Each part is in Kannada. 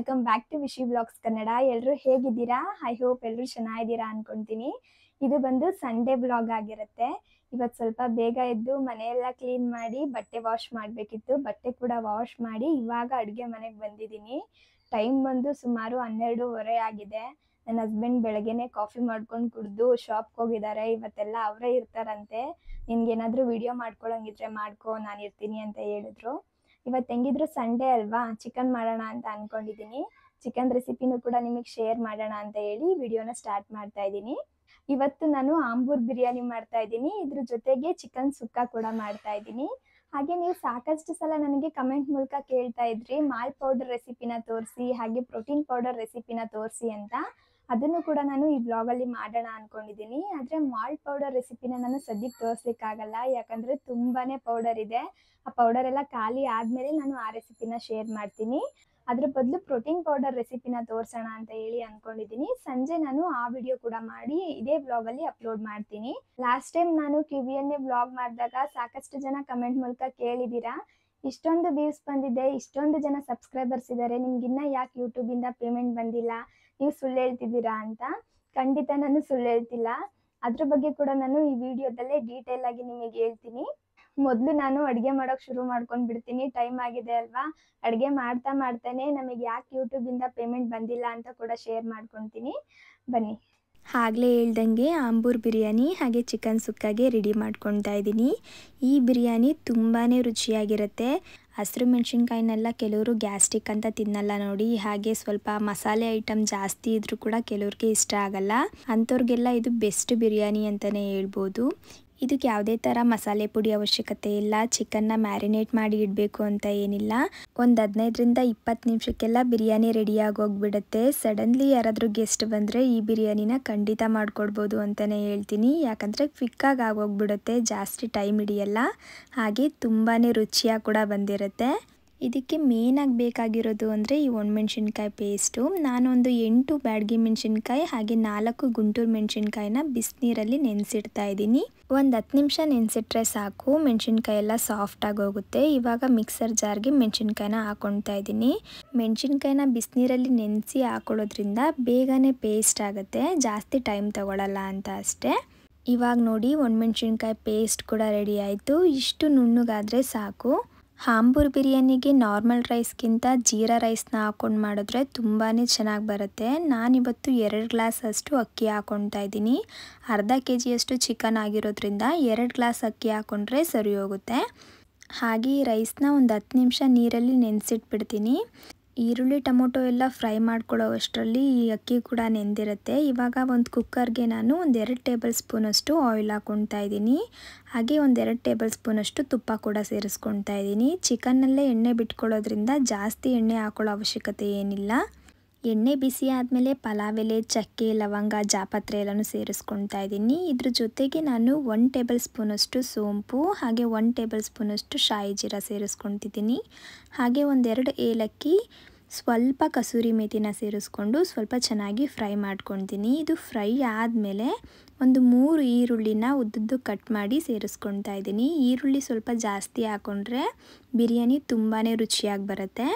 Welcome back to Vishi blogs Kannada. ಎಲ್ಲರೂ ಹೇಗಿದ್ದೀರಾ? ಐ ಹೋಪ್ ಎಲ್ಲರೂ ಚೆನ್ನಾಗಿದ್ದೀರಾ ಅನ್ಕೊಂತೀನಿ. ಇದು ಬಂದು ಸಂಡೇ ಬ್ಲಾಗ್ ಆಗಿರುತ್ತೆ. ಇವತ್ತು ಸ್ವಲ್ಪ ಬೇಗ ಎದ್ದು ಮನೆಯೆಲ್ಲ ಕ್ಲೀನ್ ಮಾಡಿ ಬಟ್ಟೆ ವಾಶ್ ಮಾಡಬೇಕಿತ್ತು. ಬಟ್ಟೆ ಕೂಡ ವಾಶ್ ಮಾಡಿ ಇವಾಗ ಅಡುಗೆ ಮನೆಗೆ ಬಂದಿದ್ದೀನಿ. ಟೈಮ್ ಬಂದು ಸುಮಾರು 12:30 ಆಗಿದೆ. ನನ್ನ ಹಸ್ಬೆಂಡ್ ಬೆಳಗ್ಗೆನೆ ಕಾಫಿ ಮಾಡ್ಕೊಂಡು ಕುಡಿದು ಶಾಪ್ಗೆ ಹೋಗಿದ್ದಾರೆ. ಇವತ್ತೆಲ್ಲ ಅವರೇ ಇರ್ತಾರಂತೆ. ನಿನ್ಗೇನಾದರೂ ವಿಡಿಯೋ ಮಾಡ್ಕೊಳ್ಳೋಂಗಿದ್ರೆ ಮಾಡ್ಕೊ, ನಾನು ಇರ್ತೀನಿ ಅಂತ ಹೇಳಿದ್ರು. ಇವತ್ತು ಹೆಂಗಿದ್ರು ಸಂಡೇ ಅಲ್ವಾ, ಚಿಕನ್ ಮಾಡೋಣ ಅಂತ ಅನ್ಕೊಂಡಿದ್ದೀನಿ. ಚಿಕನ್ ರೆಸಿಪಿನೂ ಕೂಡ ನಿಮಗೆ ಶೇರ್ ಮಾಡೋಣ ಅಂತ ಹೇಳಿ ವಿಡಿಯೋನ ಸ್ಟಾರ್ಟ್ ಮಾಡ್ತಾ ಇದ್ದೀನಿ. ಇವತ್ತು ನಾನು ಆಂಬೂರ್ ಬಿರಿಯಾನಿ ಮಾಡ್ತಾ ಇದ್ದೀನಿ. ಇದ್ರ ಜೊತೆಗೆ ಚಿಕನ್ ಸುಕ್ಕ ಕೂಡ ಮಾಡ್ತಾ ಇದ್ದೀನಿ. ಹಾಗೆ ನೀವು ಸಾಕಷ್ಟು ಸಲ ನನಗೆ ಕಮೆಂಟ್ ಮೂಲಕ ಕೇಳ್ತಾ ಇದ್ರಿ ಮಾಲ್ ಪೌಡರ್ ರೆಸಿಪಿನ ತೋರಿಸಿ, ಹಾಗೆ ಪ್ರೋಟೀನ್ ಪೌಡರ್ ರೆಸಿಪಿನ ತೋರಿಸಿ ಅಂತ. ಅದನ್ನು ಕೂಡ ನಾನು ಈ ಬ್ಲಾಗಲ್ಲಿ ಮಾಡೋಣ ಅಂದ್ಕೊಂಡಿದ್ದೀನಿ. ಆದರೆ ಮಾಲ್ಟ್ ಪೌಡರ್ ರೆಸಿಪಿನ ನಾನು ಸದ್ಯಕ್ಕೆ ತೋರಿಸ್ಲಿಕ್ಕಾಗಲ್ಲ, ಯಾಕಂದರೆ ತುಂಬಾ ಪೌಡರ್ ಇದೆ. ಆ ಪೌಡರ್ ಎಲ್ಲ ಖಾಲಿ ಆದಮೇಲೆ ನಾನು ಆ ರೆಸಿಪಿನ ಶೇರ್ ಮಾಡ್ತೀನಿ. ಅದ್ರ ಬದಲು ಪ್ರೋಟೀನ್ ಪೌಡರ್ ರೆಸಿಪಿನ ತೋರಿಸೋಣ ಅಂತ ಹೇಳಿ ಅಂದ್ಕೊಂಡಿದ್ದೀನಿ. ಸಂಜೆ ನಾನು ಆ ವಿಡಿಯೋ ಕೂಡ ಮಾಡಿ ಇದೇ ಬ್ಲಾಗಲ್ಲಿ ಅಪ್ಲೋಡ್ ಮಾಡ್ತೀನಿ. ಲಾಸ್ಟ್ ಟೈಮ್ ನಾನು Q&A ಬ್ಲಾಗ್ ಮಾಡಿದಾಗ ಸಾಕಷ್ಟು ಜನ ಕಮೆಂಟ್ ಮೂಲಕ ಕೇಳಿದ್ದೀರಾ, ಇಷ್ಟೊಂದು ವ್ಯೂಸ್ ಬಂದಿದೆ, ಇಷ್ಟೊಂದು ಜನ ಸಬ್ಸ್ಕ್ರೈಬರ್ಸ್ ಇದ್ದಾರೆ, ನಿಮ್ಗಿನ್ನ ಯಾಕೆ ಯೂಟ್ಯೂಬಿಂದ ಪೇಮೆಂಟ್ ಬಂದಿಲ್ಲ, ನೀವು ಸುಳ್ಳು ಹೇಳ್ತಿದ್ದೀರಾ ಅಂತ. ಖಂಡಿತ ನಾನು ಸುಳ್ಳು ಹೇಳ್ತಿಲ್ಲ. ಅದ್ರ ಬಗ್ಗೆ ಕೂಡ ನಾನು ಈ ವಿಡಿಯೋದಲ್ಲೇ ಡೀಟೇಲ್ ಆಗಿ ನಿಮಗೆ ಹೇಳ್ತೀನಿ. ಮೊದಲು ನಾನು ಅಡುಗೆ ಮಾಡೋಕೆ ಶುರು ಮಾಡ್ಕೊಂಡು ಬಿಡ್ತೀನಿ. ಟೈಮ್ ಆಗಿದೆ ಅಲ್ವಾ, ಅಡುಗೆ ಮಾಡ್ತಾನೆ ನಮಗೆ ಯಾಕೆ ಯೂಟ್ಯೂಬಿಂದ ಪೇಮೆಂಟ್ ಬಂದಿಲ್ಲ ಅಂತ ಕೂಡ ಶೇರ್ ಮಾಡ್ಕೊತೀನಿ. ಬನ್ನಿ. ಆಗಲೇ ಹೇಳ್ದಂಗೆ ಆಂಬೂರ್ ಬಿರಿಯಾನಿ ಹಾಗೆ ಚಿಕನ್ ಸುಕ್ಕಾಗೆ ರೆಡಿ ಮಾಡ್ಕೊತಾ ಇದ್ದೀನಿ. ಈ ಬಿರಿಯಾನಿ ತುಂಬಾ ರುಚಿಯಾಗಿರುತ್ತೆ. ಹಸಿರು ಮೆಣಸಿನ್ಕಾಯಿನೆಲ್ಲ ಕೆಲವರು ಗ್ಯಾಸ್ಟ್ರಿಕ್ ಅಂತ ತಿನ್ನಲ್ಲ ನೋಡಿ, ಹಾಗೆ ಸ್ವಲ್ಪ ಮಸಾಲೆ ಐಟಮ್ ಜಾಸ್ತಿ ಇದ್ರೂ ಕೂಡ ಕೆಲವ್ರಿಗೆ ಇಷ್ಟ ಆಗಲ್ಲ. ಅಂಥವ್ರಿಗೆಲ್ಲ ಇದು ಬೆಸ್ಟ್ ಬಿರಿಯಾನಿ ಅಂತಲೇ ಹೇಳ್ಬೋದು. ಇದಕ್ಕೆ ಯಾವುದೇ ಥರ ಮಸಾಲೆ ಪುಡಿ ಅವಶ್ಯಕತೆ ಇಲ್ಲ. ಚಿಕನ್ನ ಮ್ಯಾರಿನೇಟ್ ಮಾಡಿ ಇಡಬೇಕು ಅಂತ ಏನಿಲ್ಲ. ಒಂದು 15-20 ನಿಮಿಷಕ್ಕೆಲ್ಲ ಬಿರಿಯಾನಿ ರೆಡಿಯಾಗಿ ಹೋಗ್ಬಿಡುತ್ತೆ. ಸಡನ್ಲಿ ಯಾರಾದರೂ ಗೆಸ್ಟ್ ಬಂದರೆ ಈ ಬಿರಿಯಾನಿನ ಖಂಡಿತ ಮಾಡಿಕೊಡ್ಬೋದು ಅಂತಲೇ ಹೇಳ್ತೀನಿ. ಯಾಕಂದರೆ ಕ್ವಿಕ್ಕಾಗಿ ಆಗೋಗ್ಬಿಡುತ್ತೆ, ಜಾಸ್ತಿ ಟೈಮ್ ಹಿಡಿಯಲ್ಲ, ಹಾಗೆ ತುಂಬಾ ರುಚಿಯಾಗಿ ಕೂಡ ಬಂದಿರುತ್ತೆ. ಇದಕ್ಕೆ ಮೇನಾಗಿ ಬೇಕಾಗಿರೋದು ಅಂದರೆ ಈ ಒಣಮೆಣ್ಸಿನ್ಕಾಯಿ ಪೇಸ್ಟು. ನಾನೊಂದು 8 ಬ್ಯಾಡಗಿ ಮೆಣಸಿನ್ಕಾಯಿ ಹಾಗೆ 4 ಗುಂಟೂರು ಮೆಣಸಿನ್ಕಾಯಿನ ಬಿಸಿನೀರಲ್ಲಿ ನೆನೆಸಿಡ್ತಾ ಇದ್ದೀನಿ. ಒಂದು 10 ನಿಮಿಷ ನೆನೆಸಿಟ್ರೆ ಸಾಕು, ಮೆಣಸಿನ್ಕಾಯಿ ಎಲ್ಲ ಸಾಫ್ಟಾಗಿ ಹೋಗುತ್ತೆ. ಇವಾಗ ಮಿಕ್ಸರ್ ಜಾರ್ಗೆ ಮೆಣಸಿನ್ಕಾಯಿನ ಹಾಕ್ಕೊಳ್ತಾ ಇದ್ದೀನಿ. ಮೆಣಸಿನ್ಕಾಯಿನ ಬಿಸಿನೀರಲ್ಲಿ ನೆನೆಸಿ ಹಾಕೊಳ್ಳೋದ್ರಿಂದ ಬೇಗನೆ ಪೇಸ್ಟ್ ಆಗುತ್ತೆ, ಜಾಸ್ತಿ ಟೈಮ್ ತಗೊಳ್ಳಲ್ಲ ಅಂತ ಅಷ್ಟೇ. ಇವಾಗ ನೋಡಿ ಒಣಮೆಣ್ಸಿನ್ಕಾಯಿ ಪೇಸ್ಟ್ ಕೂಡ ರೆಡಿ ಆಯಿತು. ಇಷ್ಟು ನುಣ್ಣಗಾದರೆ ಸಾಕು. ಆಂಬೂರ್ ಬಿರಿಯಾನಿಗೆ ನಾರ್ಮಲ್ ರೈಸ್ಗಿಂತ ಜೀರಾ ರೈಸ್ನ ಹಾಕ್ಕೊಂಡು ಮಾಡಿದ್ರೆ ತುಂಬಾ ಚೆನ್ನಾಗಿ ಬರುತ್ತೆ. ನಾನಿವತ್ತು 2 ಗ್ಲಾಸ್ ಅಷ್ಟು ಅಕ್ಕಿ ಹಾಕ್ಕೊಳ್ತಾ ಇದ್ದೀನಿ. ಅರ್ಧ kg ಚಿಕನ್ ಆಗಿರೋದ್ರಿಂದ 2 ಗ್ಲಾಸ್ ಅಕ್ಕಿ ಹಾಕ್ಕೊಂಡ್ರೆ ಸರಿ ಹೋಗುತ್ತೆ. ಹಾಗೆ ಈ ರೈಸ್ನ ಒಂದು 10 ನಿಮಿಷ ನೀರಲ್ಲಿ ನೆನೆಸಿಟ್ಬಿಡ್ತೀನಿ. ಈರುಳ್ಳಿ ಟೊಮೊಟೊ ಎಲ್ಲ ಫ್ರೈ ಮಾಡ್ಕೊಳ್ಳೋ ಅಷ್ಟರಲ್ಲಿ ಈ ಅಕ್ಕಿ ಕೂಡ ನೆಂದಿರುತ್ತೆ. ಇವಾಗ ಒಂದು ಕುಕ್ಕರ್ಗೆ ನಾನು ಒಂದು 2 ಟೇಬಲ್ ಸ್ಪೂನಷ್ಟು ಆಯಿಲ್ ಹಾಕ್ಕೊಳ್ತಾ ಇದ್ದೀನಿ. ಹಾಗೆ ಒಂದು 2 ಟೇಬಲ್ ಸ್ಪೂನಷ್ಟು ತುಪ್ಪ ಕೂಡ ಸೇರಿಸ್ಕೊಳ್ತಾ ಇದ್ದೀನಿ. ಚಿಕನ್ನಲ್ಲೇ ಎಣ್ಣೆ ಬಿಟ್ಕೊಳ್ಳೋದ್ರಿಂದ ಜಾಸ್ತಿ ಎಣ್ಣೆ ಹಾಕೊಳ್ಳೋ ಅವಶ್ಯಕತೆ ಏನಿಲ್ಲ. ಎಣ್ಣೆ ಬಿಸಿ ಆದಮೇಲೆ ಪಲಾವ್ ಎಲೆ, ಚಕ್ಕೆ, ಲವಂಗ, ಜಾಪತ್ರೆ ಎಲ್ಲನೂ ಸೇರಿಸ್ಕೊಳ್ತಾ ಇದ್ದೀನಿ. ಇದ್ರ ಜೊತೆಗೆ ನಾನು 1 ಟೇಬಲ್ ಸ್ಪೂನಷ್ಟು ಸೋಂಪು ಹಾಗೆ 1 ಟೇಬಲ್ ಸ್ಪೂನಷ್ಟು ಶಾಯಿ ಜೀರಾ ಸೇರಿಸ್ಕೊಳ್ತಿದ್ದೀನಿ. ಹಾಗೆ 1-2 ಏಲಕ್ಕಿ, ಸ್ವಲ್ಪ ಕಸೂರಿ ಮೇಥಿನ ಸೇರಿಸ್ಕೊಂಡು ಸ್ವಲ್ಪ ಚೆನ್ನಾಗಿ ಫ್ರೈ ಮಾಡ್ಕೊಳ್ತೀನಿ. ಇದು ಫ್ರೈ ಆದಮೇಲೆ ಒಂದು 3 ಈರುಳ್ಳಿನ ಉದ್ದುದ್ದು ಕಟ್ ಮಾಡಿ ಸೇರಿಸ್ಕೊಳ್ತಾ ಇದ್ದೀನಿ. ಈರುಳ್ಳಿ ಸ್ವಲ್ಪ ಜಾಸ್ತಿ ಹಾಕ್ಕೊಂಡ್ರೆ ಬಿರಿಯಾನಿ ತುಂಬಾ ರುಚಿಯಾಗಿ ಬರುತ್ತೆ.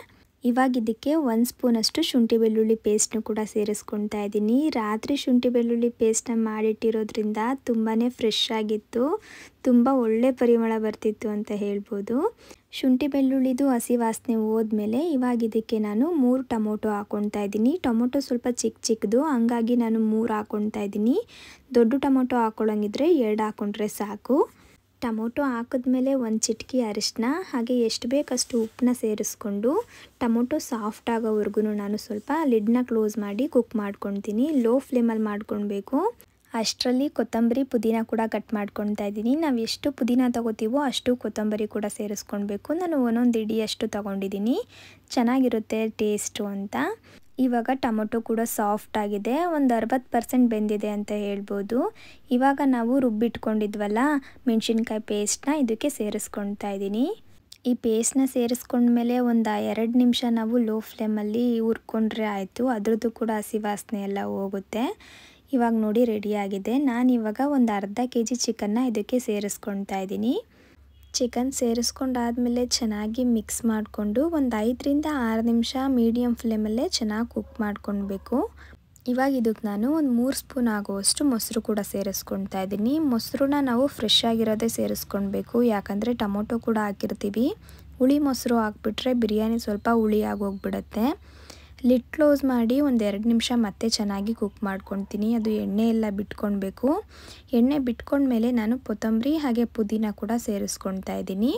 ಇವಾಗ ಇದಕ್ಕೆ 1 ಸ್ಪೂನಷ್ಟು ಶುಂಠಿ ಬೆಳ್ಳುಳ್ಳಿ ಪೇಸ್ಟ್ನು ಕೂಡ ಸೇರಿಸ್ಕೊಳ್ತಾ ಇದ್ದೀನಿ. ರಾತ್ರಿ ಶುಂಠಿ ಬೆಳ್ಳುಳ್ಳಿ ಪೇಸ್ಟ್ನ ಮಾಡಿಟ್ಟಿರೋದ್ರಿಂದ ತುಂಬಾ ಫ್ರೆಶ್ ಆಗಿತ್ತು, ತುಂಬ ಒಳ್ಳೆ ಪರಿಮಳ ಬರ್ತಿತ್ತು ಅಂತ ಹೇಳ್ಬೋದು. ಶುಂಠಿ ಬೆಳ್ಳುಳ್ಳಿದು ಹಸಿ ವಾಸನೆ ಹೋದ್ಮೇಲೆ ಇವಾಗ ಇದಕ್ಕೆ ನಾನು 3 ಟೊಮೊಟೊ ಹಾಕ್ಕೊಳ್ತಾ ಇದ್ದೀನಿ. ಟೊಮೊಟೊ ಸ್ವಲ್ಪ ಚಿಕ್ಕದು, ಹಂಗಾಗಿ ನಾನು 3 ಹಾಕ್ಕೊಳ್ತಾ ಇದ್ದೀನಿ. ದೊಡ್ಡ ಟೊಮೊಟೊ ಹಾಕ್ಕೊಳ್ಳೋಂಗಿದ್ರೆ 2 ಹಾಕ್ಕೊಂಡ್ರೆ ಸಾಕು. ಟೊಮೊಟೊ ಹಾಕಿದ್ಮೇಲೆ 1 ಚಿಟಿಕೆ ಅರಿಶಿನ ಹಾಗೆ ಎಷ್ಟು ಬೇಕಷ್ಟು ಉಪ್ಪನ್ನ ಸೇರಿಸ್ಕೊಂಡು ಟೊಮೊಟೊ ಸಾಫ್ಟ್ ಆಗೋವರೆಗೂ ನಾನು ಸ್ವಲ್ಪ ಲಿಡ್ನ ಕ್ಲೋಸ್ ಮಾಡಿ ಕುಕ್ ಮಾಡ್ಕೊಳ್ತೀನಿ. ಲೋ ಫ್ಲೇಮಲ್ಲಿ ಮಾಡ್ಕೊಳ್ಬೇಕು. ಅಷ್ಟರಲ್ಲಿ ಕೊತ್ತಂಬರಿ ಪುದೀನ ಕೂಡ ಕಟ್ ಮಾಡ್ಕೊಳ್ತಾ ಇದ್ದೀನಿ. ನಾವು ಎಷ್ಟು ಪುದೀನ ತೊಗೋತೀವೋ ಅಷ್ಟು ಕೊತ್ತಂಬರಿ ಕೂಡ ಸೇರಿಸ್ಕೊಳ್ಬೇಕು. ನಾನು 1 ಹಿಡಿಯಷ್ಟು ತೊಗೊಂಡಿದ್ದೀನಿ, ಚೆನ್ನಾಗಿರುತ್ತೆ ಟೇಸ್ಟು ಅಂತ. ಇವಾಗ ಟೊಮೊಟೊ ಕೂಡ ಸಾಫ್ಟ್ ಆಗಿದೆ, ಒಂದು 60% ಬೆಂದಿದೆ ಅಂತ ಹೇಳ್ಬೋದು. ಇವಾಗ ನಾವು ರುಬ್ಬಿಟ್ಕೊಂಡಿದ್ವಲ್ಲ ಮೆಣಸಿನ್ಕಾಯಿ ಪೇಸ್ಟ್ನ ಇದಕ್ಕೆ ಸೇರಿಸ್ಕೊಳ್ತಾ ಇದ್ದೀನಿ. ಈ ಪೇಸ್ಟ್ನ ಸೇರಿಸ್ಕೊಂಡ್ಮೇಲೆ ಒಂದು 2 ನಿಮಿಷ ನಾವು ಲೋ ಫ್ಲೇಮಲ್ಲಿ ಹುರ್ಕೊಂಡ್ರೆ ಆಯಿತು, ಅದ್ರದ್ದು ಕೂಡ ಹಸಿ ವಾಸನೆ ಎಲ್ಲ ಹೋಗುತ್ತೆ. ಇವಾಗ ನೋಡಿ ರೆಡಿಯಾಗಿದೆ. ನಾನಿವಾಗ ಒಂದು ಅರ್ಧ kg ಚಿಕನ್ನ ಇದಕ್ಕೆ ಸೇರಿಸ್ಕೊಳ್ತಾ ಇದ್ದೀನಿ. ಚಿಕನ್ ಸೇರಿಸ್ಕೊಂಡಾದ್ಮೇಲೆ ಚೆನ್ನಾಗಿ ಮಿಕ್ಸ್ ಮಾಡಿಕೊಂಡು ಒಂದು 5ರಿಂದ 6 ನಿಮಿಷ ಮೀಡಿಯಮ್ ಫ್ಲೇಮಲ್ಲೇ ಚೆನ್ನಾಗಿ ಕುಕ್ ಮಾಡ್ಕೊಳ್ಬೇಕು. ಇವಾಗ ಇದಕ್ಕೆ ನಾನು ಒಂದು 3 ಸ್ಪೂನ್ ಆಗುವಷ್ಟು ಮೊಸರು ಕೂಡ ಸೇರಿಸ್ಕೊಳ್ತಾ ಇದ್ದೀನಿ. ಮೊಸರನ್ನ ನಾವು ಫ್ರೆಶ್ ಆಗಿರೋದೇ ಸೇರಿಸ್ಕೊಳ್ಬೇಕು, ಯಾಕಂದರೆ ಟೊಮೊಟೊ ಕೂಡ ಹಾಕಿರ್ತೀವಿ. ಹುಳಿ ಮೊಸರು ಹಾಕ್ಬಿಟ್ರೆ ಬಿರಿಯಾನಿ ಸ್ವಲ್ಪ ಹುಳಿ ಆಗೋಗ್ಬಿಡುತ್ತೆ. ಲಿಡ್ ಕ್ಲೋಸ್ ಮಾಡಿ ಒಂದು 2 ನಿಮಿಷ ಮತ್ತೆ ಚೆನ್ನಾಗಿ ಕುಕ್ ಮಾಡ್ಕೊಳ್ತೀನಿ. ಅದು ಎಣ್ಣೆ ಎಲ್ಲ ಬಿಟ್ಕೊಳ್ಬೇಕು. ಎಣ್ಣೆ ಬಿಟ್ಕೊಂಡ್ಮೇಲೆ ನಾನು ಕೊತ್ತಂಬರಿ ಹಾಗೆ ಪುದೀನ ಕೂಡ ಸೇರಿಸ್ಕೊಳ್ತಾ ಇದ್ದೀನಿ.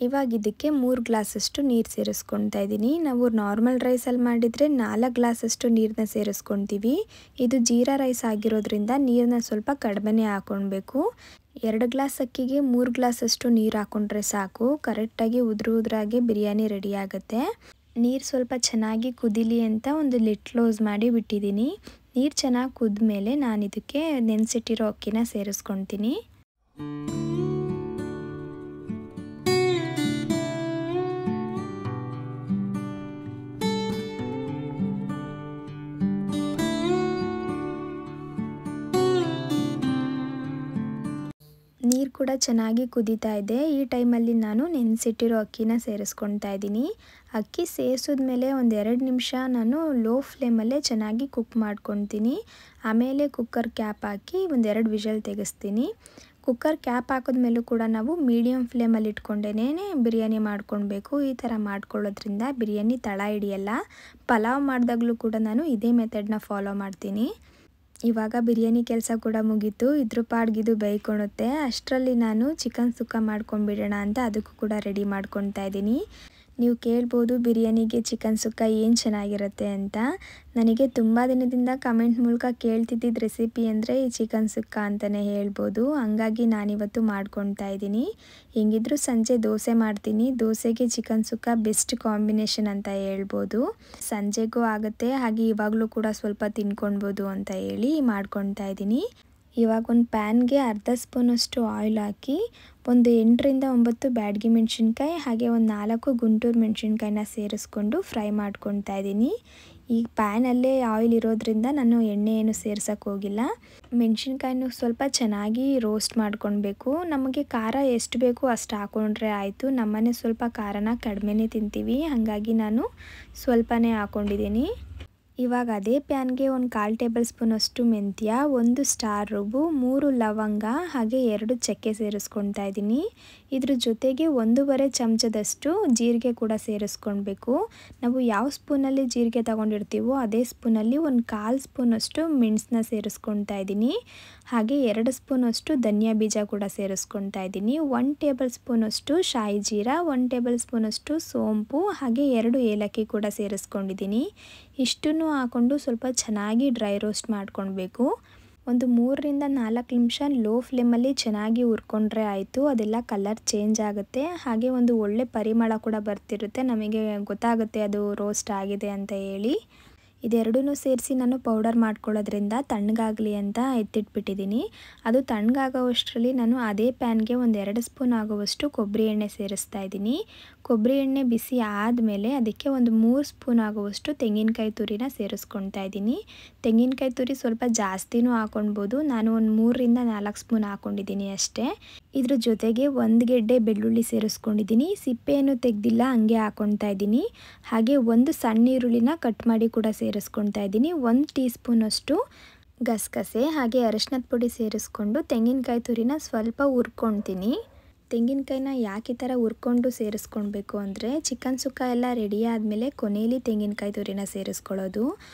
ಇವಾಗ ಇದಕ್ಕೆ 3 ಗ್ಲಾಸಷ್ಟು ನೀರು ಸೇರಿಸ್ಕೊಳ್ತಾ ಇದ್ದೀನಿ. ನಾವು ನಾರ್ಮಲ್ ರೈಸಲ್ಲಿ ಮಾಡಿದರೆ 4 ಗ್ಲಾಸಷ್ಟು ನೀರನ್ನ ಸೇರಿಸ್ಕೊಳ್ತೀವಿ. ಇದು ಜೀರಾ ರೈಸ್ ಆಗಿರೋದ್ರಿಂದ ನೀರನ್ನ ಸ್ವಲ್ಪ ಕಡಿಮೆನೇ ಹಾಕ್ಕೊಳ್ಬೇಕು. 2 ಗ್ಲಾಸ್ ಅಕ್ಕಿಗೆ 3 ಗ್ಲಾಸಷ್ಟು ನೀರು ಹಾಕ್ಕೊಂಡ್ರೆ ಸಾಕು. ಕರೆಕ್ಟಾಗಿ ಉದುರಾಗಿ ಬಿರಿಯಾನಿ ರೆಡಿ ಆಗುತ್ತೆ. ನೀರು ಸ್ವಲ್ಪ ಚೆನ್ನಾಗಿ ಕುದೀಲಿ ಅಂತ ಒಂದು ಲಿಡ್ ಕ್ಲೋಸ್ ಮಾಡಿ ಬಿಟ್ಟಿದ್ದೀನಿ. ನೀರು ಚೆನ್ನಾಗಿ ಕುದ್ಮೇಲೆ ನಾನು ಇದಕ್ಕೆ ನೆನೆಸಿಟ್ಟಿರೋ ಅಕ್ಕಿನ ಸೇರಿಸ್ಕೊಳ್ತೀನಿ. ನೀರು ಕೂಡ ಚೆನ್ನಾಗಿ ಕುದೀತಾ ಇದೆ. ಈ ಟೈಮಲ್ಲಿ ನಾನು ನೆನೆಸಿಟ್ಟಿರೋ ಅಕ್ಕಿನ ಸೇರಿಸ್ಕೊಳ್ತಾ ಇದ್ದೀನಿ. ಅಕ್ಕಿ ಸೇರಿಸಿದ್ಮೇಲೆ ಒಂದು 2 ನಿಮಿಷ ನಾನು ಲೋ ಫ್ಲೇಮಲ್ಲೇ ಚೆನ್ನಾಗಿ ಕುಕ್ ಮಾಡ್ಕೊಳ್ತೀನಿ. ಆಮೇಲೆ ಕುಕ್ಕರ್ ಕ್ಯಾಪ್ ಹಾಕಿ ಒಂದು 2 ವಿಷಲ್ ತೆಗೆಸ್ತೀನಿ. ಕುಕ್ಕರ್ ಕ್ಯಾಪ್ ಹಾಕಿದ್ಮೇಲೂ ಕೂಡ ನಾವು ಮೀಡಿಯಮ್ ಫ್ಲೇಮಲ್ಲಿ ಇಟ್ಕೊಂಡೇ ಬಿರಿಯಾನಿ ಮಾಡ್ಕೊಳ್ಬೇಕು. ಈ ಥರ ಮಾಡ್ಕೊಳ್ಳೋದ್ರಿಂದ ಬಿರಿಯಾನಿ ತಳ ಹಿಡಿಯಲ್ಲ. ಪಲಾವ್ ಮಾಡಿದಾಗಲೂ ಕೂಡ ನಾನು ಇದೇ ಮೆಥಡ್ನ ಫಾಲೋ ಮಾಡ್ತೀನಿ. ಇವಾಗ ಬಿರಿಯಾನಿ ಕೆಲಸ ಕೂಡ ಮುಗೀತು. ಇದ್ರ ಪಾಡ್ಗಿದು ಬೇಯ್ಕೊಳುತ್ತೆ. ಅಷ್ಟರಲ್ಲಿ ನಾನು ಚಿಕನ್ ಸುಕ್ಕ ಮಾಡ್ಕೊಂಡ್ಬಿಡೋಣ ಅಂತ ಅದಕ್ಕೂ ಕೂಡ ರೆಡಿ ಮಾಡ್ಕೊಳ್ತಾ ಇದ್ದೀನಿ. ನೀವು ಕೇಳ್ಬೋದು ಬಿರಿಯಾನಿಗೆ ಚಿಕನ್ ಸುಕ್ಕ ಏನು ಚೆನ್ನಾಗಿರುತ್ತೆ ಅಂತ. ನನಗೆ ತುಂಬ ದಿನದಿಂದ ಕಮೆಂಟ್ ಮೂಲಕ ಕೇಳ್ತಿದ್ದಿದ್ದು ರೆಸಿಪಿ ಅಂದರೆ ಈ ಚಿಕನ್ ಸುಕ್ಕ ಅಂತಲೇ ಹೇಳ್ಬೋದು. ಹಂಗಾಗಿ ನಾನಿವತ್ತು ಮಾಡ್ಕೊಳ್ತಾ ಇದ್ದೀನಿ. ಹೆಂಗಿದ್ರು ಸಂಜೆ ದೋಸೆ ಮಾಡ್ತೀನಿ. ದೋಸೆಗೆ ಚಿಕನ್ ಸುಕ್ಕ ಬೆಸ್ಟ್ ಕಾಂಬಿನೇಷನ್ ಅಂತ ಹೇಳ್ಬೋದು. ಸಂಜೆಗೂ ಆಗುತ್ತೆ, ಹಾಗೆ ಇವಾಗಲೂ ಕೂಡ ಸ್ವಲ್ಪ ತಿನ್ಕೊಳ್ಬೋದು ಅಂತ ಹೇಳಿ ಮಾಡ್ಕೊಳ್ತಾ ಇದ್ದೀನಿ. ಇವಾಗ ಒಂದು ಪ್ಯಾನ್ಗೆ ಅರ್ಧ ಸ್ಪೂನಷ್ಟು ಆಯಿಲ್ ಹಾಕಿ ಒಂದು 8ರಿಂದ 9 ಬ್ಯಾಡಗಿ ಮೆಣಸಿನ್ಕಾಯಿ ಹಾಗೆ ಒಂದು 4 ಗುಂಟೂರು ಮೆಣಸಿನ್ಕಾಯಿನ ಸೇರಿಸ್ಕೊಂಡು ಫ್ರೈ ಮಾಡ್ಕೊಳ್ತಾ ಇದ್ದೀನಿ. ಈ ಪ್ಯಾನಲ್ಲೇ ಆಯಿಲ್ ಇರೋದ್ರಿಂದ ನಾನು ಎಣ್ಣೆ ಏನು ಸೇರ್ಸೋಕ್ಕೆ ಹೋಗಿಲ್ಲ. ಮೆಣಸಿನ್ಕಾಯಿನೂ ಸ್ವಲ್ಪ ಚೆನ್ನಾಗಿ ರೋಸ್ಟ್ ಮಾಡ್ಕೊಳ್ಬೇಕು. ನಮಗೆ ಖಾರ ಎಷ್ಟು ಬೇಕು ಅಷ್ಟು ಹಾಕ್ಕೊಂಡ್ರೆ ಆಯಿತು. ನಮ್ಮನೆ ಸ್ವಲ್ಪ ಖಾರನ ಕಡಿಮೆನೇ ತಿಂತೀವಿ, ಹಾಗಾಗಿ ನಾನು ಸ್ವಲ್ಪನೇ ಹಾಕ್ಕೊಂಡಿದ್ದೀನಿ. ಇವಾಗ ಅದೇ ಪ್ಯಾನ್ಗೆ ಒಂದು 1/4 ಟೇಬಲ್ ಸ್ಪೂನಷ್ಟು ಮೆಂತ್ಯ, 1 ಸ್ಟಾರ್ ರುಬ್ಬು, 3 ಲವಂಗ ಹಾಗೆ 2 ಚಕ್ಕೆ ಸೇರಿಸ್ಕೊಳ್ತಾ ಇದ್ದೀನಿ. ಇದ್ರ ಜೊತೆಗೆ 1/2 ಚಮಚದಷ್ಟು ಜೀರಿಗೆ ಕೂಡ ಸೇರಿಸ್ಕೊಳ್ಬೇಕು. ನಾವು ಯಾವ ಸ್ಪೂನಲ್ಲಿ ಜೀರಿಗೆ ತಗೊಂಡಿರ್ತೀವೋ ಅದೇ ಸ್ಪೂನಲ್ಲಿ ಒಂದು 1/4 ಸ್ಪೂನಷ್ಟು ಮೆಣಸನ್ನ ಸೇರಿಸ್ಕೊಳ್ತಾ ಇದ್ದೀನಿ. ಹಾಗೆ 2 ಸ್ಪೂನಷ್ಟು ಧನಿಯಾ ಬೀಜ ಕೂಡ ಸೇರಿಸ್ಕೊಳ್ತಾ ಇದ್ದೀನಿ. 1 ಟೇಬಲ್ ಸ್ಪೂನಷ್ಟು ಶಾಯಿ ಜೀರಾ, 1 ಟೇಬಲ್ ಸ್ಪೂನಷ್ಟು ಸೋಂಪು ಹಾಗೆ 2 ಏಲಕ್ಕಿ ಕೂಡ ಸೇರಿಸ್ಕೊಂಡಿದ್ದೀನಿ. ಇಷ್ಟನ್ನು ಹಾಕ್ಕೊಂಡು ಸ್ವಲ್ಪ ಚೆನ್ನಾಗಿ ಡ್ರೈ ರೋಸ್ಟ್ ಮಾಡ್ಕೊಳ್ಬೇಕು. ಒಂದು 3ರಿಂದ 4 ನಿಮಿಷ ಲೋ ಫ್ಲೇಮಲ್ಲಿ ಚೆನ್ನಾಗಿ ಹುರ್ಕೊಂಡ್ರೆ ಆಯಿತು. ಅದೆಲ್ಲ ಕಲರ್ ಚೇಂಜ್ ಆಗುತ್ತೆ, ಹಾಗೆ ಒಂದು ಒಳ್ಳೆ ಪರಿಮಳ ಕೂಡ ಬರ್ತಿರುತ್ತೆ. ನಮಗೆ ಗೊತ್ತಾಗುತ್ತೆ ಅದು ರೋಸ್ಟ್ ಆಗಿದೆ ಅಂತ ಹೇಳಿ. ಇದೆರಡನ್ನೂ ಸೇರಿಸಿ ನಾನು ಪೌಡರ್ ಮಾಡ್ಕೊಳ್ಳೋದ್ರಿಂದ ತಣ್ಣಗಾಗಲಿ ಅಂತ ಎತ್ತಿಟ್ಬಿಟ್ಟಿದ್ದೀನಿ. ಅದು ತಣ್ಣಗಾಗೋವಷ್ಟರಲ್ಲಿ ನಾನು ಅದೇ ಪ್ಯಾನ್ಗೆ ಒಂದು 2 ಸ್ಪೂನ್ ಆಗುವಷ್ಟು ಕೊಬ್ಬರಿ ಎಣ್ಣೆ ಸೇರಿಸ್ತಾ ಇದ್ದೀನಿ. ಕೊಬ್ಬರಿ ಎಣ್ಣೆ ಬಿಸಿ ಆದಮೇಲೆ ಅದಕ್ಕೆ ಒಂದು 3 ಸ್ಪೂನ್ ಆಗುವಷ್ಟು ತೆಂಗಿನಕಾಯಿ ತುರಿನ ಸೇರಿಸ್ಕೊಳ್ತಾ ಇದ್ದೀನಿ. ತೆಂಗಿನಕಾಯಿ ತುರಿ ಸ್ವಲ್ಪ ಜಾಸ್ತಿನೂ ಹಾಕೊಳ್ಬೋದು. ನಾನು ಒಂದು 3ರಿಂದ 4 ಸ್ಪೂನ್ ಹಾಕ್ಕೊಂಡಿದ್ದೀನಿ ಅಷ್ಟೇ. ಇದ್ರ ಜೊತೆಗೆ 1 ಗೆಡ್ಡೆ ಬೆಳ್ಳುಳ್ಳಿ ಸೇರಿಸ್ಕೊಂಡಿದ್ದೀನಿ. ಸಿಪ್ಪೆಯನ್ನು ತೆಗೆದಿಲ್ಲ, ಹಂಗೆ ಹಾಕ್ಕೊಳ್ತಾ ಇದ್ದೀನಿ. ಹಾಗೆ 1 ಸಣ್ಣ ಈರುಳ್ಳಿನ ಕಟ್ ಮಾಡಿ ಕೂಡ ಸೇರಿಸ್ಕೊಳ್ತಾ ಇದ್ದೀನಿ. 1 ಟೀ ಸ್ಪೂನಷ್ಟು ಗಸಗಸೆ ಹಾಗೆ ಅರಿಶಿನದ ಪುಡಿ ಸೇರಿಸ್ಕೊಂಡು ತೆಂಗಿನಕಾಯಿ ತುರಿನ ಸ್ವಲ್ಪ ಹುರ್ಕೊಳ್ತೀನಿ. ತೆಂಗಿನಕಾಯಿನ ಯಾಕೆ ಈ ಥರ ಹುರ್ಕೊಂಡು ಸೇರಿಸ್ಕೊಳ್ಬೇಕು ಅಂದರೆ ಚಿಕನ್ ಸುಕ್ಕ ಎಲ್ಲ ರೆಡಿ ಆದಮೇಲೆ ಕೊನೆಯಲ್ಲಿ ತೆಂಗಿನಕಾಯಿ ತುರಿನ ಸೇರಿಸ್ಕೊಳ್ಳೋದು.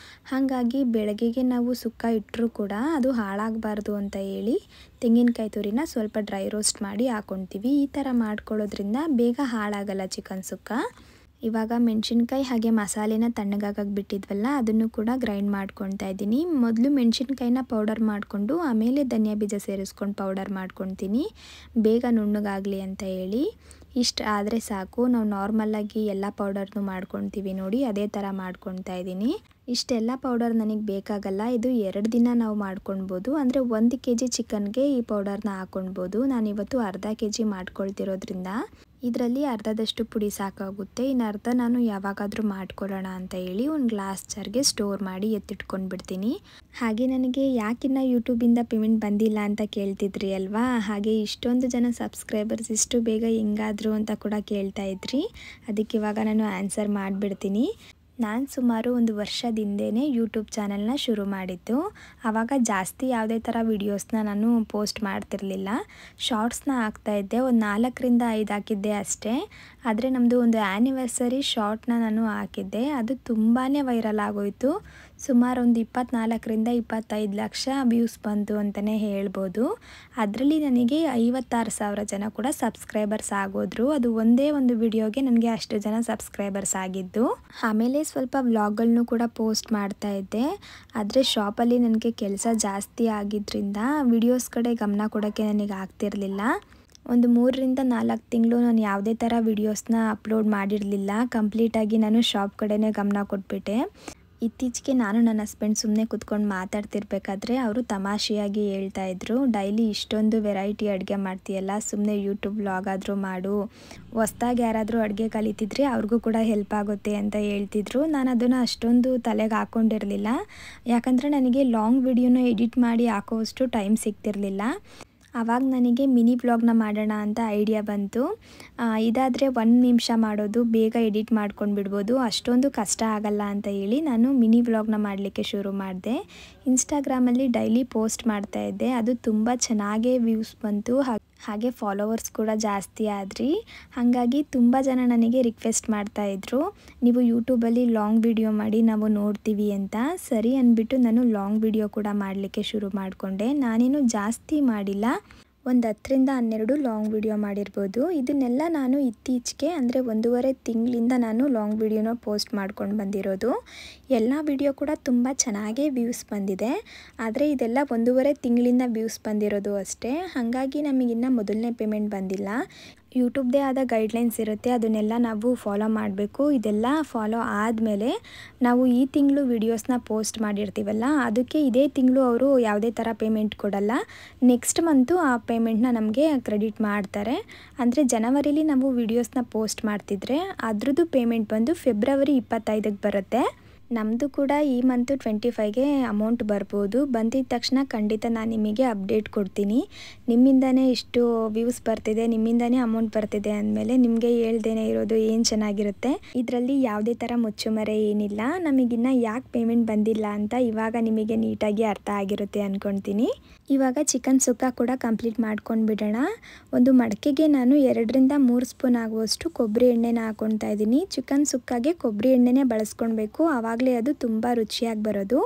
ಹಾಗಾಗಿ ಬೆಳಗ್ಗೆಗೆ ನಾವು ಸುಕ್ಕ ಇಟ್ಟರೂ ಕೂಡ ಅದು ಹಾಳಾಗಬಾರ್ದು ಅಂತ ಹೇಳಿ ತೆಂಗಿನಕಾಯಿ ತುರಿನ ಸ್ವಲ್ಪ ಡ್ರೈ ರೋಸ್ಟ್ ಮಾಡಿ ಹಾಕ್ಕೊಳ್ತೀವಿ. ಈ ಥರ ಮಾಡ್ಕೊಳ್ಳೋದ್ರಿಂದ ಬೇಗ ಹಾಳಾಗಲ್ಲ ಚಿಕನ್ ಸುಕ್ಕ. ಇವಾಗ ಮೆಣಸಿನ್ಕಾಯಿ ಹಾಗೆ ಮಸಾಲೆನ ತಣ್ಣಗಾಗಕ್ಕೆ ಬಿಟ್ಟಿದ್ವಲ್ಲ ಅದನ್ನು ಕೂಡ ಗ್ರೈಂಡ್ ಮಾಡ್ಕೊತಾ ಇದ್ದೀನಿ. ಮೊದಲು ಮೆಣಸಿನ್ಕಾಯಿನ ಪೌಡರ್ ಮಾಡಿಕೊಂಡು ಆಮೇಲೆ ಧನಿಯಾ ಬೀಜ ಸೇರಿಸ್ಕೊಂಡು ಪೌಡರ್ ಮಾಡ್ಕೊತೀನಿ, ಬೇಗ ನುಣ್ಣಗಾಗಲಿ ಅಂತ ಹೇಳಿ. ಇಷ್ಟು ಆದರೆ ಸಾಕು. ನಾವು ನಾರ್ಮಲಾಗಿ ಎಲ್ಲ ಪೌಡರ್ನು ಮಾಡ್ಕೊತೀವಿ ನೋಡಿ, ಅದೇ ಥರ ಮಾಡ್ಕೊತಾ ಇದ್ದೀನಿ. ಇಷ್ಟೆಲ್ಲ ಪೌಡರ್ ನನಗೆ ಬೇಕಾಗಲ್ಲ, ಇದು 2 ದಿನ ನಾವು ಮಾಡ್ಕೊಳ್ಬೋದು. ಅಂದರೆ 1 kg ಚಿಕನ್ಗೆ ಈ ಪೌಡರ್ನ ಹಾಕ್ಕೊಳ್ಬೋದು. ನಾನಿವತ್ತು ಅರ್ಧ kg ಮಾಡ್ಕೊಳ್ತಿರೋದ್ರಿಂದ ಇದರಲ್ಲಿ ಅರ್ಧದಷ್ಟು ಪುಡಿ ಸಾಕಾಗುತ್ತೆ. ಇನ್ನು ಅರ್ಧ ನಾನು ಯಾವಾಗಾದರೂ ಮಾಡ್ಕೊಳ್ಳೋಣ ಅಂತ ಹೇಳಿ ಒಂದು ಗ್ಲಾಸ್ ಜಾರ್ಗೆ ಸ್ಟೋರ್ ಮಾಡಿ ಎತ್ತಿಟ್ಕೊಂಡು ಬಿಡ್ತೀನಿ. ಹಾಗೆ ನನಗೆ ಯಾಕಿನ್ನ ಯೂಟ್ಯೂಬಿಂದ ಪೇಮೆಂಟ್ ಬಂದಿಲ್ಲ ಅಂತ ಕೇಳ್ತಿದ್ರಿ ಅಲ್ವಾ, ಹಾಗೆ ಇಷ್ಟೊಂದು ಜನ ಸಬ್ಸ್ಕ್ರೈಬರ್ಸ್ ಇಷ್ಟು ಬೇಗ ಹೆಂಗಾದ್ರು ಅಂತ ಕೂಡ ಕೇಳ್ತಾ ಇದ್ರಿ. ಅದಕ್ಕೆ ಇವಾಗ ನಾನು ಆನ್ಸರ್ ಮಾಡಿಬಿಡ್ತೀನಿ. ನಾನು ಸುಮಾರು 1 ವರ್ಷದ ಹಿಂದೆಯೇ ಯೂಟ್ಯೂಬ್ ಚಾನಲ್ನ ಶುರು ಮಾಡಿದ್ದು. ಆವಾಗ ಜಾಸ್ತಿ ಯಾವುದೇ ಥರ ವೀಡಿಯೋಸ್ನ ನಾನು ಪೋಸ್ಟ್ ಮಾಡ್ತಿರಲಿಲ್ಲ, ಶಾರ್ಟ್ಸ್ನ ಹಾಕ್ತಾಯಿದ್ದೆ. ಒಂದು 4ರಿಂದ 5 ಹಾಕಿದ್ದೆ ಅಷ್ಟೇ. ಆದರೆ ನಮ್ಮದು ಒಂದು ಆ್ಯನಿವರ್ಸರಿ ಶಾರ್ಟ್ನ ನಾನು ಹಾಕಿದ್ದೆ, ಅದು ತುಂಬಾ ವೈರಲ್ ಆಗೋಯಿತು. ಸುಮಾರು ಒಂದು 24ರಿಂದ 25 ಲಕ್ಷ ವ್ಯೂಸ್ ಬಂತು ಅಂತಲೇ ಹೇಳ್ಬೋದು. ಅದರಲ್ಲಿ ನನಗೆ 56,000 ಜನ ಕೂಡ ಸಬ್ಸ್ಕ್ರೈಬರ್ಸ್ ಆಗೋದ್ರು. ಅದು ಒಂದೇ ಒಂದು ವಿಡಿಯೋಗೆ ನನಗೆ ಅಷ್ಟು ಜನ ಸಬ್ಸ್ಕ್ರೈಬರ್ಸ್ ಆಗಿದ್ದು. ಆಮೇಲೆ ಸ್ವಲ್ಪ ವ್ಲಾಗ್ಗಳನ್ನೂ ಕೂಡ ಪೋಸ್ಟ್ ಮಾಡ್ತಾ ಇದ್ದೆ. ಆದರೆ ಶಾಪಲ್ಲಿ ನನಗೆ ಕೆಲಸ ಜಾಸ್ತಿ ಆಗಿದ್ದರಿಂದ ವಿಡಿಯೋಸ್ ಕಡೆ ಗಮನ ಕೊಡೋಕ್ಕೆ ನನಗೆ ಆಗ್ತಿರಲಿಲ್ಲ. ಒಂದು 3ರಿಂದ 4 ತಿಂಗಳು ನಾನು ಯಾವುದೇ ಥರ ವಿಡಿಯೋಸ್ನ ಅಪ್ಲೋಡ್ ಮಾಡಿರಲಿಲ್ಲ. ಕಂಪ್ಲೀಟಾಗಿ ನಾನು ಶಾಪ್ ಕಡೆನೇ ಗಮನ ಕೊಟ್ಬಿಟ್ಟೆ. ಇತ್ತೀಚೆಗೆ ನಾನು ನನ್ನ ಹಸ್ಬೆಂಡ್ ಸುಮ್ಮನೆ ಕೂತ್ಕೊಂಡು ಮಾತಾಡ್ತಿರ್ಬೇಕಾದ್ರೆ ಅವರು ತಮಾಷೆಯಾಗಿ ಹೇಳ್ತಾಯಿದ್ರು, ಡೈಲಿ ಇಷ್ಟೊಂದು ವೆರೈಟಿ ಅಡುಗೆ ಮಾಡ್ತೀಯಲ್ಲ, ಸುಮ್ಮನೆ ಯೂಟ್ಯೂಬ್ ವ್ಲಾಗ್ ಆದರೂ ಮಾಡು, ಹೊಸ್ದಾಗಿ ಯಾರಾದರೂ ಅಡುಗೆ ಕಲಿತಿದ್ರೆ ಅವ್ರಿಗೂ ಕೂಡ ಹೆಲ್ಪ್ ಆಗುತ್ತೆ ಅಂತ ಹೇಳ್ತಿದ್ರು. ನಾನು ಅದನ್ನು ಅಷ್ಟೊಂದು ತಲೆಗೆ ಹಾಕ್ಕೊಂಡಿರಲಿಲ್ಲ, ಯಾಕಂದರೆ ನನಗೆ ಲಾಂಗ್ ವಿಡಿಯೋನ ಎಡಿಟ್ ಮಾಡಿ ಹಾಕೋವಷ್ಟು ಟೈಮ್ ಸಿಗ್ತಿರಲಿಲ್ಲ. ಆವಾಗ ನನಗೆ ಮಿನಿ ವ್ಲಾಗ್ನ ಮಾಡೋಣ ಅಂತ ಐಡಿಯಾ ಬಂತು. ಇದಾದರೆ 1 ನಿಮಿಷ ಮಾಡೋದು, ಬೇಗ ಎಡಿಟ್ ಮಾಡ್ಕೊಂಡು ಬಿಡ್ಬೋದು, ಅಷ್ಟೊಂದು ಕಷ್ಟ ಆಗಲ್ಲ ಅಂತ ಹೇಳಿ ನಾನು ಮಿನಿ ವ್ಲಾಗ್ನ ಮಾಡಲಿಕ್ಕೆ ಶುರು ಮಾಡಿದೆ. ಇನ್ಸ್ಟಾಗ್ರಾಮಲ್ಲಿ ಡೈಲಿ ಪೋಸ್ಟ್ ಮಾಡ್ತಾಯಿದ್ದೆ, ಅದು ತುಂಬ ಚೆನ್ನಾಗೇ ವ್ಯೂಸ್ ಬಂತು. ಹಾಗೆ ಫಾಲೋವರ್ಸ್ ಕೂಡ ಜಾಸ್ತಿ ಆದ್ರಿ. ಹಾಗಾಗಿ ತುಂಬ ಜನ ನನಗೆ ರಿಕ್ವೆಸ್ಟ್ ಮಾಡ್ತಾಯಿದ್ರು, ನೀವು ಯೂಟ್ಯೂಬಲ್ಲಿ ಲಾಂಗ್ ವಿಡಿಯೋ ಮಾಡಿ ನಾವು ನೋಡ್ತೀವಿ ಅಂತ. ಸರಿ ಅಂದ್ಬಿಟ್ಟು ನಾನು ಲಾಂಗ್ ವಿಡಿಯೋ ಕೂಡ ಮಾಡಲಿಕ್ಕೆ ಶುರು ಮಾಡಿಕೊಂಡೆ. ನಾನೇನು ಜಾಸ್ತಿ ಮಾಡಿಲ್ಲ, ಒಂದು 10ರಿಂದ 12 ಲಾಂಗ್ ವಿಡಿಯೋ ಮಾಡಿರ್ಬೋದು. ಇದನ್ನೆಲ್ಲ ನಾನು ಇತ್ತೀಚೆಗೆ ಅಂದರೆ 1.5 ತಿಂಗಳಿಂದ ನಾನು ಲಾಂಗ್ ವಿಡಿಯೋನ ಪೋಸ್ಟ್ ಮಾಡ್ಕೊಂಡು ಬಂದಿರೋದು. ಎಲ್ಲ ವಿಡಿಯೋ ಕೂಡ ತುಂಬ ಚೆನ್ನಾಗೇ ವ್ಯೂಸ್ ಬಂದಿದೆ. ಆದರೆ ಇದೆಲ್ಲ 1.5 ತಿಂಗಳಿಂದ ವ್ಯೂಸ್ ಬಂದಿರೋದು ಅಷ್ಟೇ. ಹಾಗಾಗಿ ನಮಗಿನ್ನ ಮೊದಲನೇ ಪೇಮೆಂಟ್ ಬಂದಿಲ್ಲ. ಯೂಟ್ಯೂಬ್ದೇ ಆದ ಗೈಡ್ಲೈನ್ಸ್ ಇರುತ್ತೆ, ಅದನ್ನೆಲ್ಲ ನಾವು ಫಾಲೋ ಮಾಡಬೇಕು. ಇದೆಲ್ಲ ಫಾಲೋ ಆದಮೇಲೆ ನಾವು ಈ ತಿಂಗಳು ವಿಡಿಯೋಸ್ನ ಪೋಸ್ಟ್ ಮಾಡಿರ್ತೀವಲ್ಲ, ಅದಕ್ಕೆ ಇದೇ ತಿಂಗಳು ಅವರು ಯಾವುದೇ ಥರ ಪೇಮೆಂಟ್ ಕೊಡಲ್ಲ. ನೆಕ್ಸ್ಟ್ ಮಂತು ಆ ಪೇಮೆಂಟ್ನ ನಮಗೆ ಕ್ರೆಡಿಟ್ ಮಾಡ್ತಾರೆ. ಅಂದರೆ ಜನವರಿಲಿ ನಾವು ವಿಡಿಯೋಸ್ನ ಪೋಸ್ಟ್ ಮಾಡ್ತಿದ್ರೆ ಅದ್ರದ್ದು ಪೇಮೆಂಟ್ ಬಂದು ಫೆಬ್ರವರಿ 25ಗೆ ಬರುತ್ತೆ. ನಮ್ಮದು ಕೂಡ ಈ ಮಂತು 25ಗೆ ಅಮೌಂಟ್ ಬರ್ಬೋದು. ಬಂದಿದ್ದ ತಕ್ಷಣ ಖಂಡಿತ ನಾನು ನಿಮಗೆ ಅಪ್ಡೇಟ್ ಕೊಡ್ತೀನಿ. ನಿಮ್ಮಿಂದನೇ ಇಷ್ಟು ವ್ಯೂಸ್ ಬರ್ತಿದೆ, ನಿಮ್ಮಿಂದನೇ ಅಮೌಂಟ್ ಬರ್ತಿದೆ ಅಂದಮೇಲೆ ನಿಮಗೆ ಹೇಳ್ದೇನೆ ಇರೋದು ಏನು ಚೆನ್ನಾಗಿರುತ್ತೆ. ಇದರಲ್ಲಿ ಯಾವುದೇ ಥರ ಮುಚ್ಚುಮರೆ ಏನಿಲ್ಲ. ನಮಗಿನ್ನ ಯಾಕೆ ಪೇಮೆಂಟ್ ಬಂದಿಲ್ಲ ಅಂತ ಇವಾಗ ನಿಮಗೆ ನೀಟಾಗಿ ಅರ್ಥ ಆಗಿರುತ್ತೆ ಅಂದ್ಕೊಳ್ತೀನಿ. ಇವಾಗ ಚಿಕನ್ ಸುಕ್ಕ ಕೂಡ ಕಂಪ್ಲೀಟ್ ಮಾಡ್ಕೊಂಡು ಬಿಡೋಣ. ಒಂದು ಮಡಕೆಗೆ ನಾನು 2ರಿಂದ 3 ಸ್ಪೂನ್ ಆಗುವಷ್ಟು ಕೊಬ್ಬರಿ ಎಣ್ಣೆನ ಹಾಕ್ಕೊಳ್ತಾ ಇದ್ದೀನಿ. ಚಿಕನ್ ಸುಕ್ಕಾಗೆ ಕೊಬ್ಬರಿ ಎಣ್ಣೆನೇ ಬಳಸ್ಕೊಳ್ಬೇಕು, ಆವಾಗಲೇ ಅದು ತುಂಬ ರುಚಿಯಾಗಿ ಬರೋದು.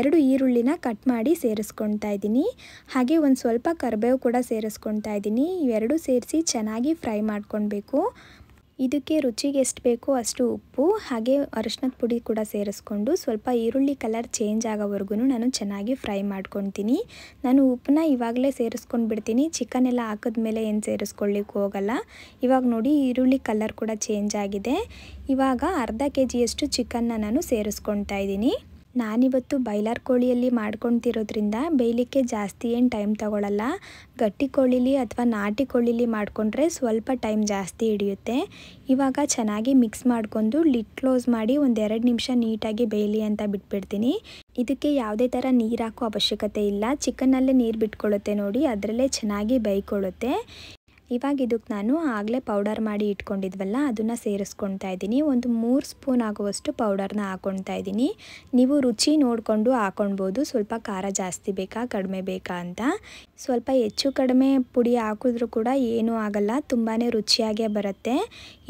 2 ಈರುಳ್ಳಿನ ಕಟ್ ಮಾಡಿ ಸೇರಿಸ್ಕೊಳ್ತಾ ಇದ್ದೀನಿ. ಹಾಗೆ ಒಂದು ಸ್ವಲ್ಪ ಕರಿಬೇವು ಕೂಡ ಸೇರಿಸ್ಕೊಳ್ತಾ ಇದ್ದೀನಿ. ಇವೆರಡು ಸೇರಿಸಿ ಚೆನ್ನಾಗಿ ಫ್ರೈ ಮಾಡ್ಕೊಳ್ಬೇಕು. ಇದಕ್ಕೆ ರುಚಿಗೆ ಎಷ್ಟು ಬೇಕೋ ಅಷ್ಟು ಉಪ್ಪು ಹಾಗೆ ಅರಿಶಿನದ ಪುಡಿ ಕೂಡ ಸೇರಿಸ್ಕೊಂಡು ಸ್ವಲ್ಪ ಈರುಳ್ಳಿ ಕಲರ್ ಚೇಂಜ್ ಆಗೋವರೆಗೂ ನಾನು ಚೆನ್ನಾಗಿ ಫ್ರೈ ಮಾಡ್ಕೊತೀನಿ. ನಾನು ಉಪ್ಪನ್ನ ಇವಾಗಲೇ ಸೇರಿಸ್ಕೊಂಡು ಬಿಡ್ತೀನಿ, ಚಿಕನ್ ಎಲ್ಲ ಹಾಕಿದ್ಮೇಲೆ ಏನು ಸೇರಿಸ್ಕೊಳ್ಳಿಕ್ಕೆ ಹೋಗಲ್ಲ. ಇವಾಗ ನೋಡಿ ಈರುಳ್ಳಿ ಕಲರ್ ಕೂಡ ಚೇಂಜ್ ಆಗಿದೆ. ಇವಾಗ ಅರ್ಧ kgಯಷ್ಟು ಚಿಕನ್ನ ನಾನು ಸೇರಿಸ್ಕೊಳ್ತಾ ಇದ್ದೀನಿ. ನಾನಿವತ್ತು ಬಾಯ್ಲರ್ ಕೋಳಿಯಲ್ಲಿ ಮಾಡ್ಕೊತಿರೋದ್ರಿಂದ ಬೇಯಲಿಕ್ಕೆ ಜಾಸ್ತಿ ಏನು ಟೈಮ್ ತಗೊಳ್ಳಲ್ಲ. ಗಟ್ಟಿ ಕೋಳಿಲಿ ಅಥವಾ ನಾಟಿ ಕೋಳಿಲಿ ಮಾಡಿಕೊಂಡ್ರೆ ಸ್ವಲ್ಪ ಟೈಮ್ ಜಾಸ್ತಿ ಹಿಡಿಯುತ್ತೆ. ಇವಾಗ ಚೆನ್ನಾಗಿ ಮಿಕ್ಸ್ ಮಾಡ್ಕೊಂಡು ಲಿಡ್ ಕ್ಲೋಸ್ ಮಾಡಿ ಒಂದು 2 ನಿಮಿಷ ನೀಟಾಗಿ ಬೇಯಲಿ ಅಂತ ಬಿಟ್ಬಿಡ್ತೀನಿ. ಇದಕ್ಕೆ ಯಾವುದೇ ಥರ ನೀರು ಹಾಕೋ ಅವಶ್ಯಕತೆ ಇಲ್ಲ, ಚಿಕನ್ನಲ್ಲೇ ನೀರು ಬಿಟ್ಕೊಳ್ಳುತ್ತೆ ನೋಡಿ, ಅದರಲ್ಲೇ ಚೆನ್ನಾಗಿ ಬೇಯ್ಕೊಳ್ಳುತ್ತೆ. ಇವಾಗ ಇದಕ್ಕೆ ನಾನು ಆಗಲೇ ಪೌಡರ್ ಮಾಡಿ ಇಟ್ಕೊಂಡಿದ್ವಲ್ಲ ಅದನ್ನು ಸೇರಿಸ್ಕೊಳ್ತಾ ಇದ್ದೀನಿ. ಒಂದು 3 ಸ್ಪೂನ್ ಆಗುವಷ್ಟು ಪೌಡರ್ನ ಹಾಕ್ಕೊಳ್ತಾ ಇದ್ದೀನಿ. ನೀವು ರುಚಿ ನೋಡಿಕೊಂಡು ಹಾಕ್ಕೊಳ್ಬೋದು, ಸ್ವಲ್ಪ ಖಾರ ಜಾಸ್ತಿ ಬೇಕಾ ಕಡಿಮೆ ಬೇಕಾ ಅಂತ. ಸ್ವಲ್ಪ ಹೆಚ್ಚು ಕಡಿಮೆ ಪುಡಿ ಹಾಕಿದ್ರೂ ಕೂಡ ಏನೂ ಆಗಲ್ಲ, ತುಂಬಾ ರುಚಿಯಾಗೇ ಬರುತ್ತೆ.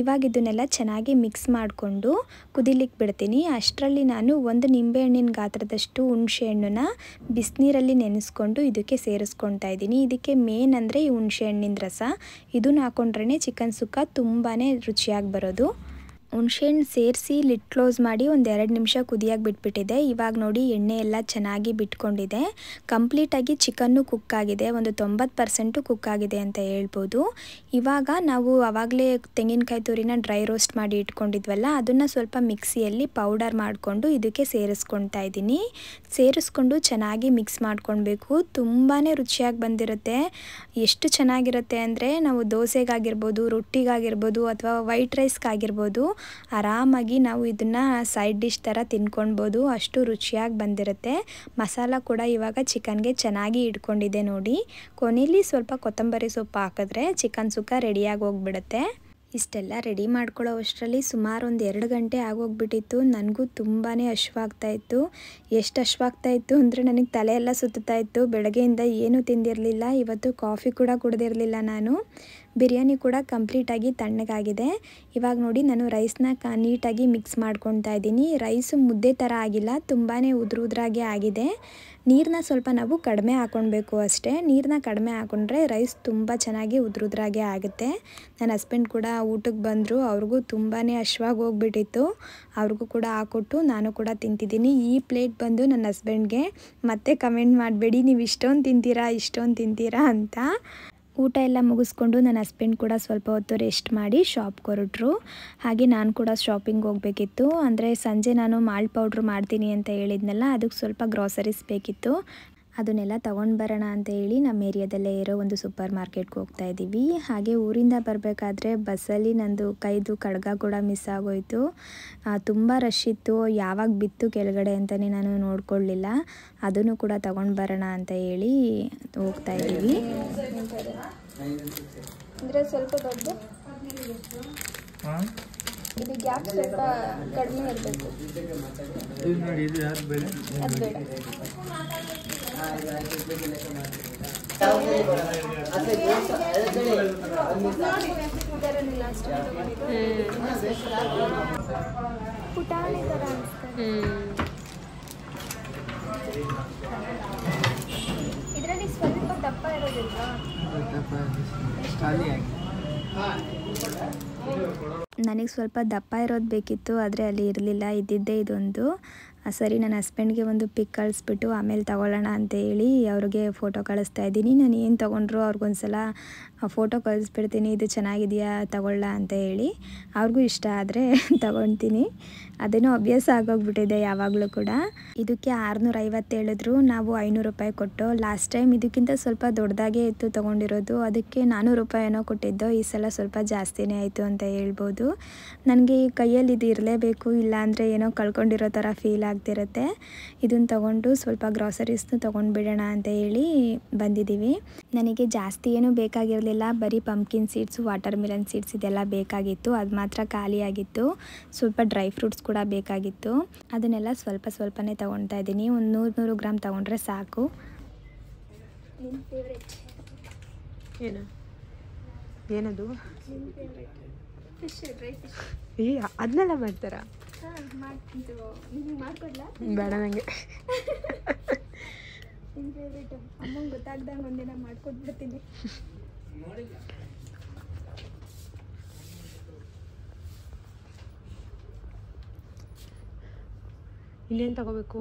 ಇವಾಗ ಇದನ್ನೆಲ್ಲ ಚೆನ್ನಾಗಿ ಮಿಕ್ಸ್ ಮಾಡಿಕೊಂಡು ಕುದಿಲಿಕ್ಕೆ ಬಿಡ್ತೀನಿ. ಅಷ್ಟರಲ್ಲಿ ನಾನು 1 ನಿಂಬೆಹಣ್ಣಿನ ಗಾತ್ರದಷ್ಟು ಹುಣಸೆ ಹಣ್ಣನ್ನ ಬಿಸಿನೀರಲ್ಲಿ ನೆನೆಸ್ಕೊಂಡು ಇದಕ್ಕೆ ಸೇರಿಸ್ಕೊಳ್ತಾ ಇದ್ದೀನಿ. ಇದಕ್ಕೆ ಮೇನ್ ಅಂದರೆ ಈ ಹುಣಸೆ ಹಣ್ಣಿನ ರಸ, ಇದನ್ನು ಹಾಕೊಂಡ್ರೇ ಚಿಕನ್ ಸುಕ್ಕ ತುಂಬಾ ರುಚಿಯಾಗಿ ಬರೋದು. ಹುಣಸೆಹಣ್ಣು ಸೇರಿಸಿ ಲಿಡ್ ಕ್ಲೋಸ್ ಮಾಡಿ ಒಂದು 2 ನಿಮಿಷ ಕುದಿಯೋಕೆ ಬಿಟ್ಬಿಟ್ಟಿದೆ. ಇವಾಗ ನೋಡಿ ಎಣ್ಣೆ ಎಲ್ಲ ಚೆನ್ನಾಗಿ ಬಿಟ್ಕೊಂಡಿದೆ. ಕಂಪ್ಲೀಟಾಗಿ ಚಿಕನ್ನು ಕುಕ್ ಆಗಿದೆ, ಒಂದು 90% ಕುಕ್ ಆಗಿದೆ ಅಂತ ಹೇಳ್ಬೋದು. ಇವಾಗ ನಾವು ಆವಾಗಲೇ ತೆಂಗಿನಕಾಯಿ ತುರಿನ ಡ್ರೈ ರೋಸ್ಟ್ ಮಾಡಿ ಇಟ್ಕೊಂಡಿದ್ವಲ್ಲ, ಅದನ್ನು ಸ್ವಲ್ಪ ಮಿಕ್ಸಿಯಲ್ಲಿ ಪೌಡರ್ ಮಾಡಿಕೊಂಡು ಇದಕ್ಕೆ ಸೇರಿಸ್ಕೊಳ್ತಾ ಇದ್ದೀನಿ. ಸೇರಿಸ್ಕೊಂಡು ಚೆನ್ನಾಗಿ ಮಿಕ್ಸ್ ಮಾಡ್ಕೊಳ್ಬೇಕು. ತುಂಬಾ ರುಚಿಯಾಗಿ ಬಂದಿರುತ್ತೆ. ಎಷ್ಟು ಚೆನ್ನಾಗಿರುತ್ತೆ ಅಂದರೆ ನಾವು ದೋಸೆಗಾಗಿರ್ಬೋದು, ರೊಟ್ಟಿಗಾಗಿರ್ಬೋದು ಅಥವಾ ವೈಟ್ ರೈಸ್ಗಾಗಿರ್ಬೋದು ಆರಾಮಾಗಿ ನಾವು ಇದನ್ನು ಸೈಡ್ ಡಿಶ್ ಥರ ತಿನ್ಕೊಳ್ಬೋದು. ಅಷ್ಟು ರುಚಿಯಾಗಿ ಬಂದಿರುತ್ತೆ. ಮಸಾಲ ಕೂಡ ಇವಾಗ ಚಿಕನ್ಗೆ ಚೆನ್ನಾಗಿ ಇಟ್ಕೊಂಡಿದೆ ನೋಡಿ. ಕೊನೆಯಲ್ಲಿ ಸ್ವಲ್ಪ ಕೊತ್ತಂಬರಿ ಸೊಪ್ಪು ಹಾಕಿದ್ರೆ ಚಿಕನ್ ಸುಕ್ಕ ರೆಡಿಯಾಗಿ ಹೋಗ್ಬಿಡುತ್ತೆ. ಇಷ್ಟೆಲ್ಲ ರೆಡಿ ಮಾಡ್ಕೊಳ್ಳೋ ಅಷ್ಟರಲ್ಲಿ ಸುಮಾರು ಒಂದು 2 ಗಂಟೆ ಆಗೋಗ್ಬಿಟ್ಟಿತ್ತು. ನನಗೂ ತುಂಬಾ ಹಶ್ವಾಗ್ತಾಯಿತ್ತು. ಎಷ್ಟು ಹಶ್ವಾಗ್ತಾಯಿತ್ತು ಅಂದರೆ ನನಗೆ ತಲೆ ಎಲ್ಲ ಸುತ್ತಾ ಇತ್ತು. ಬೆಳಗ್ಗೆಯಿಂದ ಏನೂ ತಿಂದಿರಲಿಲ್ಲ. ಇವತ್ತು ಕಾಫಿ ಕೂಡ ಕುಡಿದಿರಲಿಲ್ಲ ನಾನು. ಬಿರಿಯಾನಿ ಕೂಡ ಕಂಪ್ಲೀಟಾಗಿ ತಣ್ಣಗಾಗಿದೆ. ಇವಾಗ ನೋಡಿ ನಾನು ರೈಸ್ನ ನೀಟಾಗಿ ಮಿಕ್ಸ್ ಮಾಡ್ಕೊತಾ ಇದ್ದೀನಿ. ರೈಸು ಮುದ್ದೆ ಥರ ಆಗಿಲ್ಲ, ತುಂಬಾ ಉದುರಾಗಿ ಆಗಿದೆ. ನೀರನ್ನ ಸ್ವಲ್ಪ ನಾವು ಕಡಿಮೆ ಹಾಕ್ಕೊಳ್ಬೇಕು ಅಷ್ಟೇ. ನೀರನ್ನ ಕಡಿಮೆ ಹಾಕ್ಕೊಂಡ್ರೆ ರೈಸ್ ತುಂಬ ಚೆನ್ನಾಗಿ ಉದುರಾಗೆ ಆಗುತ್ತೆ. ನನ್ನ ಹಸ್ಬೆಂಡ್ ಕೂಡ ಊಟಕ್ಕೆ ಬಂದರು. ಅವ್ರಿಗೂ ತುಂಬಾ ಹಶ್ವಾಗಿ ಹೋಗ್ಬಿಟ್ಟಿತ್ತು. ಅವ್ರಿಗೂ ಕೂಡ ಹಾಕ್ಕೊಟ್ಟು ನಾನು ಕೂಡ ತಿಂತಿದ್ದೀನಿ. ಈ ಪ್ಲೇಟ್ ಬಂದು ನನ್ನ ಹಸ್ಬೆಂಡ್ಗೆ. ಮತ್ತೆ ಕಮೆಂಟ್ ಮಾಡಬೇಡಿ ನೀವು ಇಷ್ಟೊಂದು ತಿಂತೀರಾ ಅಂತ. ಊಟ ಎಲ್ಲ ಮುಗಿಸ್ಕೊಂಡು ನನ್ನ ಹಸ್ಬೆಂಡ್ ಕೂಡ ಸ್ವಲ್ಪ ಹೊತ್ತು ರೆಸ್ಟ್ ಮಾಡಿ ಶಾಪ್ಗೆ ಹೊರಟ್ರು. ಹಾಗೆ ನಾನು ಕೂಡ ಶಾಪಿಂಗ್ ಹೋಗಬೇಕಿತ್ತು. ಅಂದರೆ ಸಂಜೆ ನಾನು ಮಾಲ್ಟ್ ಪೌಡ್ರ್ ಮಾಡ್ತೀನಿ ಅಂತ ಹೇಳಿದ್ನಲ್ಲ, ಅದಕ್ಕೆ ಸ್ವಲ್ಪ ಗ್ರಾಸರೀಸ್ ಬೇಕಿತ್ತು. ಅದನ್ನೆಲ್ಲ ತೊಗೊಂಡು ಬರೋಣ ಅಂತ ಹೇಳಿ ನಮ್ಮ ಏರಿಯಾದಲ್ಲೇ ಇರೋ ಒಂದು ಸೂಪರ್ ಮಾರ್ಕೆಟ್ಗೆ ಹೋಗ್ತಾ ಇದ್ದೀವಿ. ಹಾಗೆ ಊರಿಂದ ಬರಬೇಕಾದ್ರೆ ಬಸ್ಸಲ್ಲಿ ನಂದು ಕೈದು ಕಡ್ಗ ಕೂಡ ಮಿಸ್ ಆಗೋಯಿತು. ತುಂಬ ರಶ್ ಇತ್ತು. ಯಾವಾಗ ಬಿತ್ತು ಕೆಳಗಡೆ ಅಂತಲೇ ನಾನು ನೋಡ್ಕೊಳ್ಳಿಲ್ಲ. ಅದನ್ನು ಕೂಡ ತೊಗೊಂಡು ಬರೋಣ ಅಂತ ಹೇಳಿ ಹೋಗ್ತಾ ಇದ್ದೀವಿ. ಅಂದರೆ ಸ್ವಲ್ಪ ದೊಡ್ಡ ಇದು ಗ್ಯಾಪ್ ಸ್ವಲ್ಪ ಕಡಿಮೆ ಇರಬೇಕು. ಅದು ಬೇಡ. ಪುಟಾಣಿ ಥರ ಅನಿಸ್ತದೆ. ಇದರಲ್ಲಿ ಸ್ವಲ್ಪ ದಪ್ಪ ಇರೋದಿಲ್ವಾ? ನನಗೆ ಸ್ವಲ್ಪ ದಪ್ಪ ಇರೋದು ಬೇಕಿತ್ತು, ಆದರೆ ಅಲ್ಲಿ ಇರಲಿಲ್ಲ. ಇದ್ದಿದ್ದೇ ಇದೊಂದು. ಸರಿ, ನನ್ನ ಹಸ್ಬೆಂಡ್ಗೆ ಒಂದು ಪಿಕ್ ಕಳಿಸ್ಬಿಟ್ಟು ಆಮೇಲೆ ತಗೊಳ್ಳೋಣ ಅಂತ ಹೇಳಿ ಅವ್ರಿಗೆ ಫೋಟೋ ಕಳಿಸ್ತಾ ಇದ್ದೀನಿ. ನಾನು ಏನು ತೊಗೊಂಡ್ರು ಅವ್ರಿಗೊಂದ್ಸಲ ಫೋಟೋ ಕಳಿಸ್ಬಿಡ್ತೀನಿ, ಇದು ಚೆನ್ನಾಗಿದೆಯಾ ತಗೊಳ್ಳ ಅಂತ ಹೇಳಿ. ಅವ್ರಿಗೂ ಇಷ್ಟ ಆದರೆ ತಗೊಳ್ತೀನಿ. ಅದೇನೋ ಅಭ್ಯಾಸ ಆಗೋಗ್ಬಿಟ್ಟಿದೆ ಯಾವಾಗಲೂ ಕೂಡ. ಇದಕ್ಕೆ 650 ಹೇಳಿದ್ರು, ನಾವು 500 ರೂಪಾಯಿ ಕೊಟ್ಟು. ಲಾಸ್ಟ್ ಟೈಮ್ ಇದಕ್ಕಿಂತ ಸ್ವಲ್ಪ ದೊಡ್ಡದಾಗೇ ಇತ್ತು ತೊಗೊಂಡಿರೋದು, ಅದಕ್ಕೆ 400 ರೂಪಾಯಿ ಏನೋ ಕೊಟ್ಟಿದ್ದು. ಈ ಸಲ ಸ್ವಲ್ಪ ಜಾಸ್ತಿನೇ ಆಯಿತು ಅಂತ ಹೇಳ್ಬೋದು. ನನಗೆ ಈ ಕೈಯಲ್ಲಿ ಇದು ಇರಲೇಬೇಕು, ಇಲ್ಲಾಂದರೆ ಏನೋ ಕಳ್ಕೊಂಡಿರೋ ಥರ ಫೀಲ್ ಆಗ್ತಿರುತ್ತೆ. ಇದನ್ನು ತೊಗೊಂಡು ಸ್ವಲ್ಪ ಗ್ರಾಸರೀಸ್ನು ತೊಗೊಂಡ್ಬಿಡೋಣ ಅಂತ ಹೇಳಿ ಬಂದಿದ್ದೀವಿ. ನನಗೆ ಜಾಸ್ತಿ ಏನೂ ಬೇಕಾಗಿರಲಿಲ್ಲ. ಬರೀ pumpkin seeds, water Milan seeds ಇದೆಲ್ಲ ಬೇಕಾಗಿತ್ತು. ಅದು ಮಾತ್ರ ಖಾಲಿಯಾಗಿತ್ತು. ಸ್ವಲ್ಪ ಡ್ರೈ ಫ್ರೂಟ್ಸ್ ಕೂಡ ಬೇಕಾಗಿತ್ತು. ಅದನ್ನೆಲ್ಲ ಸ್ವಲ್ಪನೇ ತೊಗೊಳ್ತಾ ಇದ್ದೀನಿ. ಒಂದು 100 ಗ್ರಾಮ್ ತೊಗೊಂಡ್ರೆ ಸಾಕು. ನಿನ್ನ ಫೇವ್ರೇಟ್ ಏನದು? Fish, dry fish. ಅದನ್ನೆಲ್ಲ ಮಾಡ್ತಾರಾ? ಮಾಡ್ಕೊಡ್ಲಾ? ಬೇಡ ನನಗೆ. ನಿನ್ನ ಫೇವ್ರೇಟು. ಅಮ್ಮಂಗೆ ಗೊತ್ತಾಗ್ದಂಗೆ ಒಂದಿನ ಮಾಡ್ಕೊಟ್ಬಿಡ್ತೀನಿ. ಇಲ್ಲೇನು ತಗೋಬೇಕು?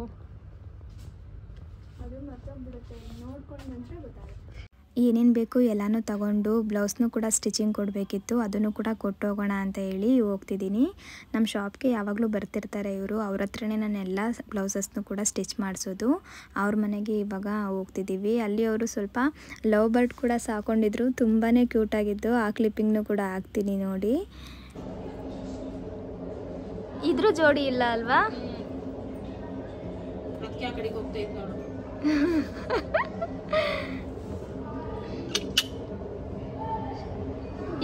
ಅದು ಮರ್ತೋಗ್ಬಿಡುತ್ತೆ, ನೋಡ್ಕೊಂಡು ನಂತರ ಗೊತ್ತಾಗುತ್ತೆ. ಏನೇನು ಬೇಕು ಎಲ್ಲನೂ ತಗೊಂಡು ಬ್ಲೌಸ್ನೂ ಕೂಡ ಸ್ಟಿಚಿಂಗ್ ಕೊಡಬೇಕಿತ್ತು. ಅದನ್ನು ಕೂಡ ಕೊಟ್ಟು ಹೋಗೋಣ ಅಂತ ಹೇಳಿ ಹೋಗ್ತಿದ್ದೀನಿ. ನಮ್ಮ ಶಾಪ್ಗೆ ಯಾವಾಗಲೂ ಬರ್ತಿರ್ತಾರೆ ಇವರು. ಅವ್ರ ಹತ್ರನೇ ನಾನು ಎಲ್ಲ ಬ್ಲೌಸಸ್ನೂ ಕೂಡ ಸ್ಟಿಚ್ ಮಾಡಿಸೋದು. ಅವ್ರ ಮನೆಗೆ ಇವಾಗ ಹೋಗ್ತಿದ್ದೀವಿ. ಅಲ್ಲಿ ಅವರು ಸ್ವಲ್ಪ ಲವ್ ಬರ್ಡ್ ಕೂಡ ಸಾಕೊಂಡಿದ್ರು, ತುಂಬಾ ಕ್ಯೂಟಾಗಿದ್ದು. ಆ ಕ್ಲಿಪ್ಪಿಂಗ್ನೂ ಕೂಡ ಹಾಕ್ತೀನಿ ನೋಡಿ. ಇದ್ರ ಜೋಡಿ ಇಲ್ಲ ಅಲ್ವಾ?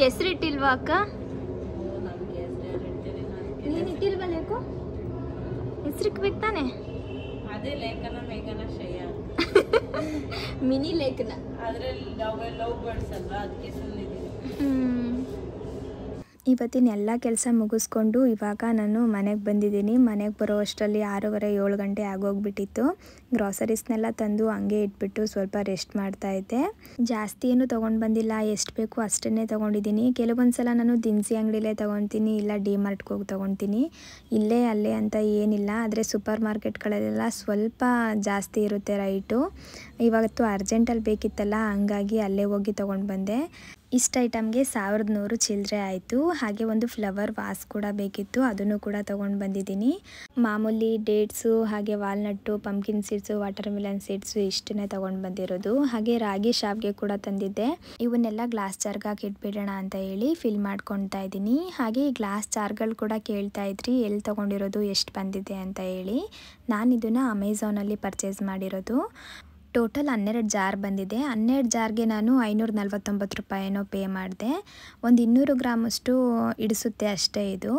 ಹೆಸರಿಟ್ಟಿಲ್ವಾ ಅಕ್ಕ? ನೀನು ಇಟ್ಟಿಲ್ವಾ ಲೇಕು? ಹೆಸರಿಕ್ಬೇಕು ತಾನೆ? ಅದೇ ಲೇಖನ ಮೇಘನ ಶ್ರೇಯ ಮಿನಿ ಲೇಖನ. ಅದ್ರಲ್ಲಿ ಲವ್ ಬರ್ಡ್ಸ್ ಅಲ್ವಾ, ಅದಕ್ಕೆ ಸುಮ್ಮನಿದ್ದೀನಿ. ಇವತ್ತಿನ ಎಲ್ಲ ಕೆಲಸ ಮುಗಿಸ್ಕೊಂಡು ಇವಾಗ ನಾನು ಮನೆಗೆ ಬಂದಿದ್ದೀನಿ. ಮನೆಗೆ ಬರೋ ಅಷ್ಟರಲ್ಲಿ 6:30 7 ಗಂಟೆ ಆಗೋಗ್ಬಿಟ್ಟಿತ್ತು. ಗ್ರಾಸರೀಸ್ನೆಲ್ಲ ತಂದು ಹಂಗೆ ಇಟ್ಬಿಟ್ಟು ಸ್ವಲ್ಪ ರೆಸ್ಟ್ ಮಾಡ್ತಾಯಿದ್ದೆ. ಜಾಸ್ತಿ ಏನು ತೊಗೊಂಡು ಬಂದಿಲ್ಲ, ಎಷ್ಟು ಬೇಕು ಅಷ್ಟನ್ನೇ ತೊಗೊಂಡಿದ್ದೀನಿ. ಕೆಲವೊಂದು ಸಲ ನಾನು ದಿನಸಿ ಅಂಗಡಿಲೇ ತೊಗೊತೀನಿ, ಇಲ್ಲ ಡಿ-ಮಾರ್ಟ್ಗೆ ಹೋಗಿ ತೊಗೊತೀನಿ. ಇಲ್ಲೇ ಅಲ್ಲೇ ಅಂತ ಏನಿಲ್ಲ, ಆದರೆ ಸೂಪರ್ ಮಾರ್ಕೆಟ್ಗಳಲ್ಲೆಲ್ಲ ಸ್ವಲ್ಪ ಜಾಸ್ತಿ ಇರುತ್ತೆ ರೈಟು. ಇವತ್ತು ಅರ್ಜೆಂಟಲ್ಲಿ ಬೇಕಿತ್ತಲ್ಲ, ಹಂಗಾಗಿ ಅಲ್ಲೇ ಹೋಗಿ ತೊಗೊಂಡು ಬಂದೆ. ಇಷ್ಟು ಐಟಮ್ಗೆ 1100 ಚಿಲ್ಲರೆ ಆಯಿತು. ಹಾಗೆ ಒಂದು ಫ್ಲವರ್ ವಾಸ್ ಕೂಡ ಬೇಕಿತ್ತು, ಅದನ್ನು ಕೂಡ ತೊಗೊಂಡು ಬಂದಿದ್ದೀನಿ. ಮಾಮೂಲಿ ಡೇಟ್ಸು, ಹಾಗೆ walnut, pumpkin seeds, watermelon seeds ಇಷ್ಟನ್ನೇ ತೊಗೊಂಡು ಬಂದಿರೋದು. ಹಾಗೆ ರಾಗಿ ಶಾವಿಗೆ ಕೂಡ ತಂದಿದ್ದೆ. ಇವನ್ನೆಲ್ಲ ಗ್ಲಾಸ್ ಜಾರ್ಗೆ ಹಾಕಿ ಇಟ್ಬಿಡೋಣ ಅಂತ ಹೇಳಿ ಫಿಲ್ ಮಾಡ್ಕೊತಾ ಇದ್ದೀನಿ. ಹಾಗೆ ಈ ಗ್ಲಾಸ್ ಜಾರ್ಗಳು ಕೂಡ ಕೇಳ್ತಾ ಇದ್ರಿ ಎಲ್ಲಿ ತೊಗೊಂಡಿರೋದು, ಎಷ್ಟು ಬಂದಿದೆ ಅಂತ ಹೇಳಿ. ನಾನು ಇದನ್ನು ಅಮೆಝಾನಲ್ಲಿ ಪರ್ಚೇಸ್ ಮಾಡಿರೋದು. ಟೋಟಲ್ 12 ಜಾರ್ ಬಂದಿದೆ. 12 ಜಾರ್ಗೆ ನಾನು 549 ರೂಪಾಯಿನೋ ಪೇ ಮಾಡಿದೆ. ಒಂದು 200 ಗ್ರಾಮಷ್ಟು ಇಡಿಸುತ್ತೆ ಅಷ್ಟೇ. ಇದು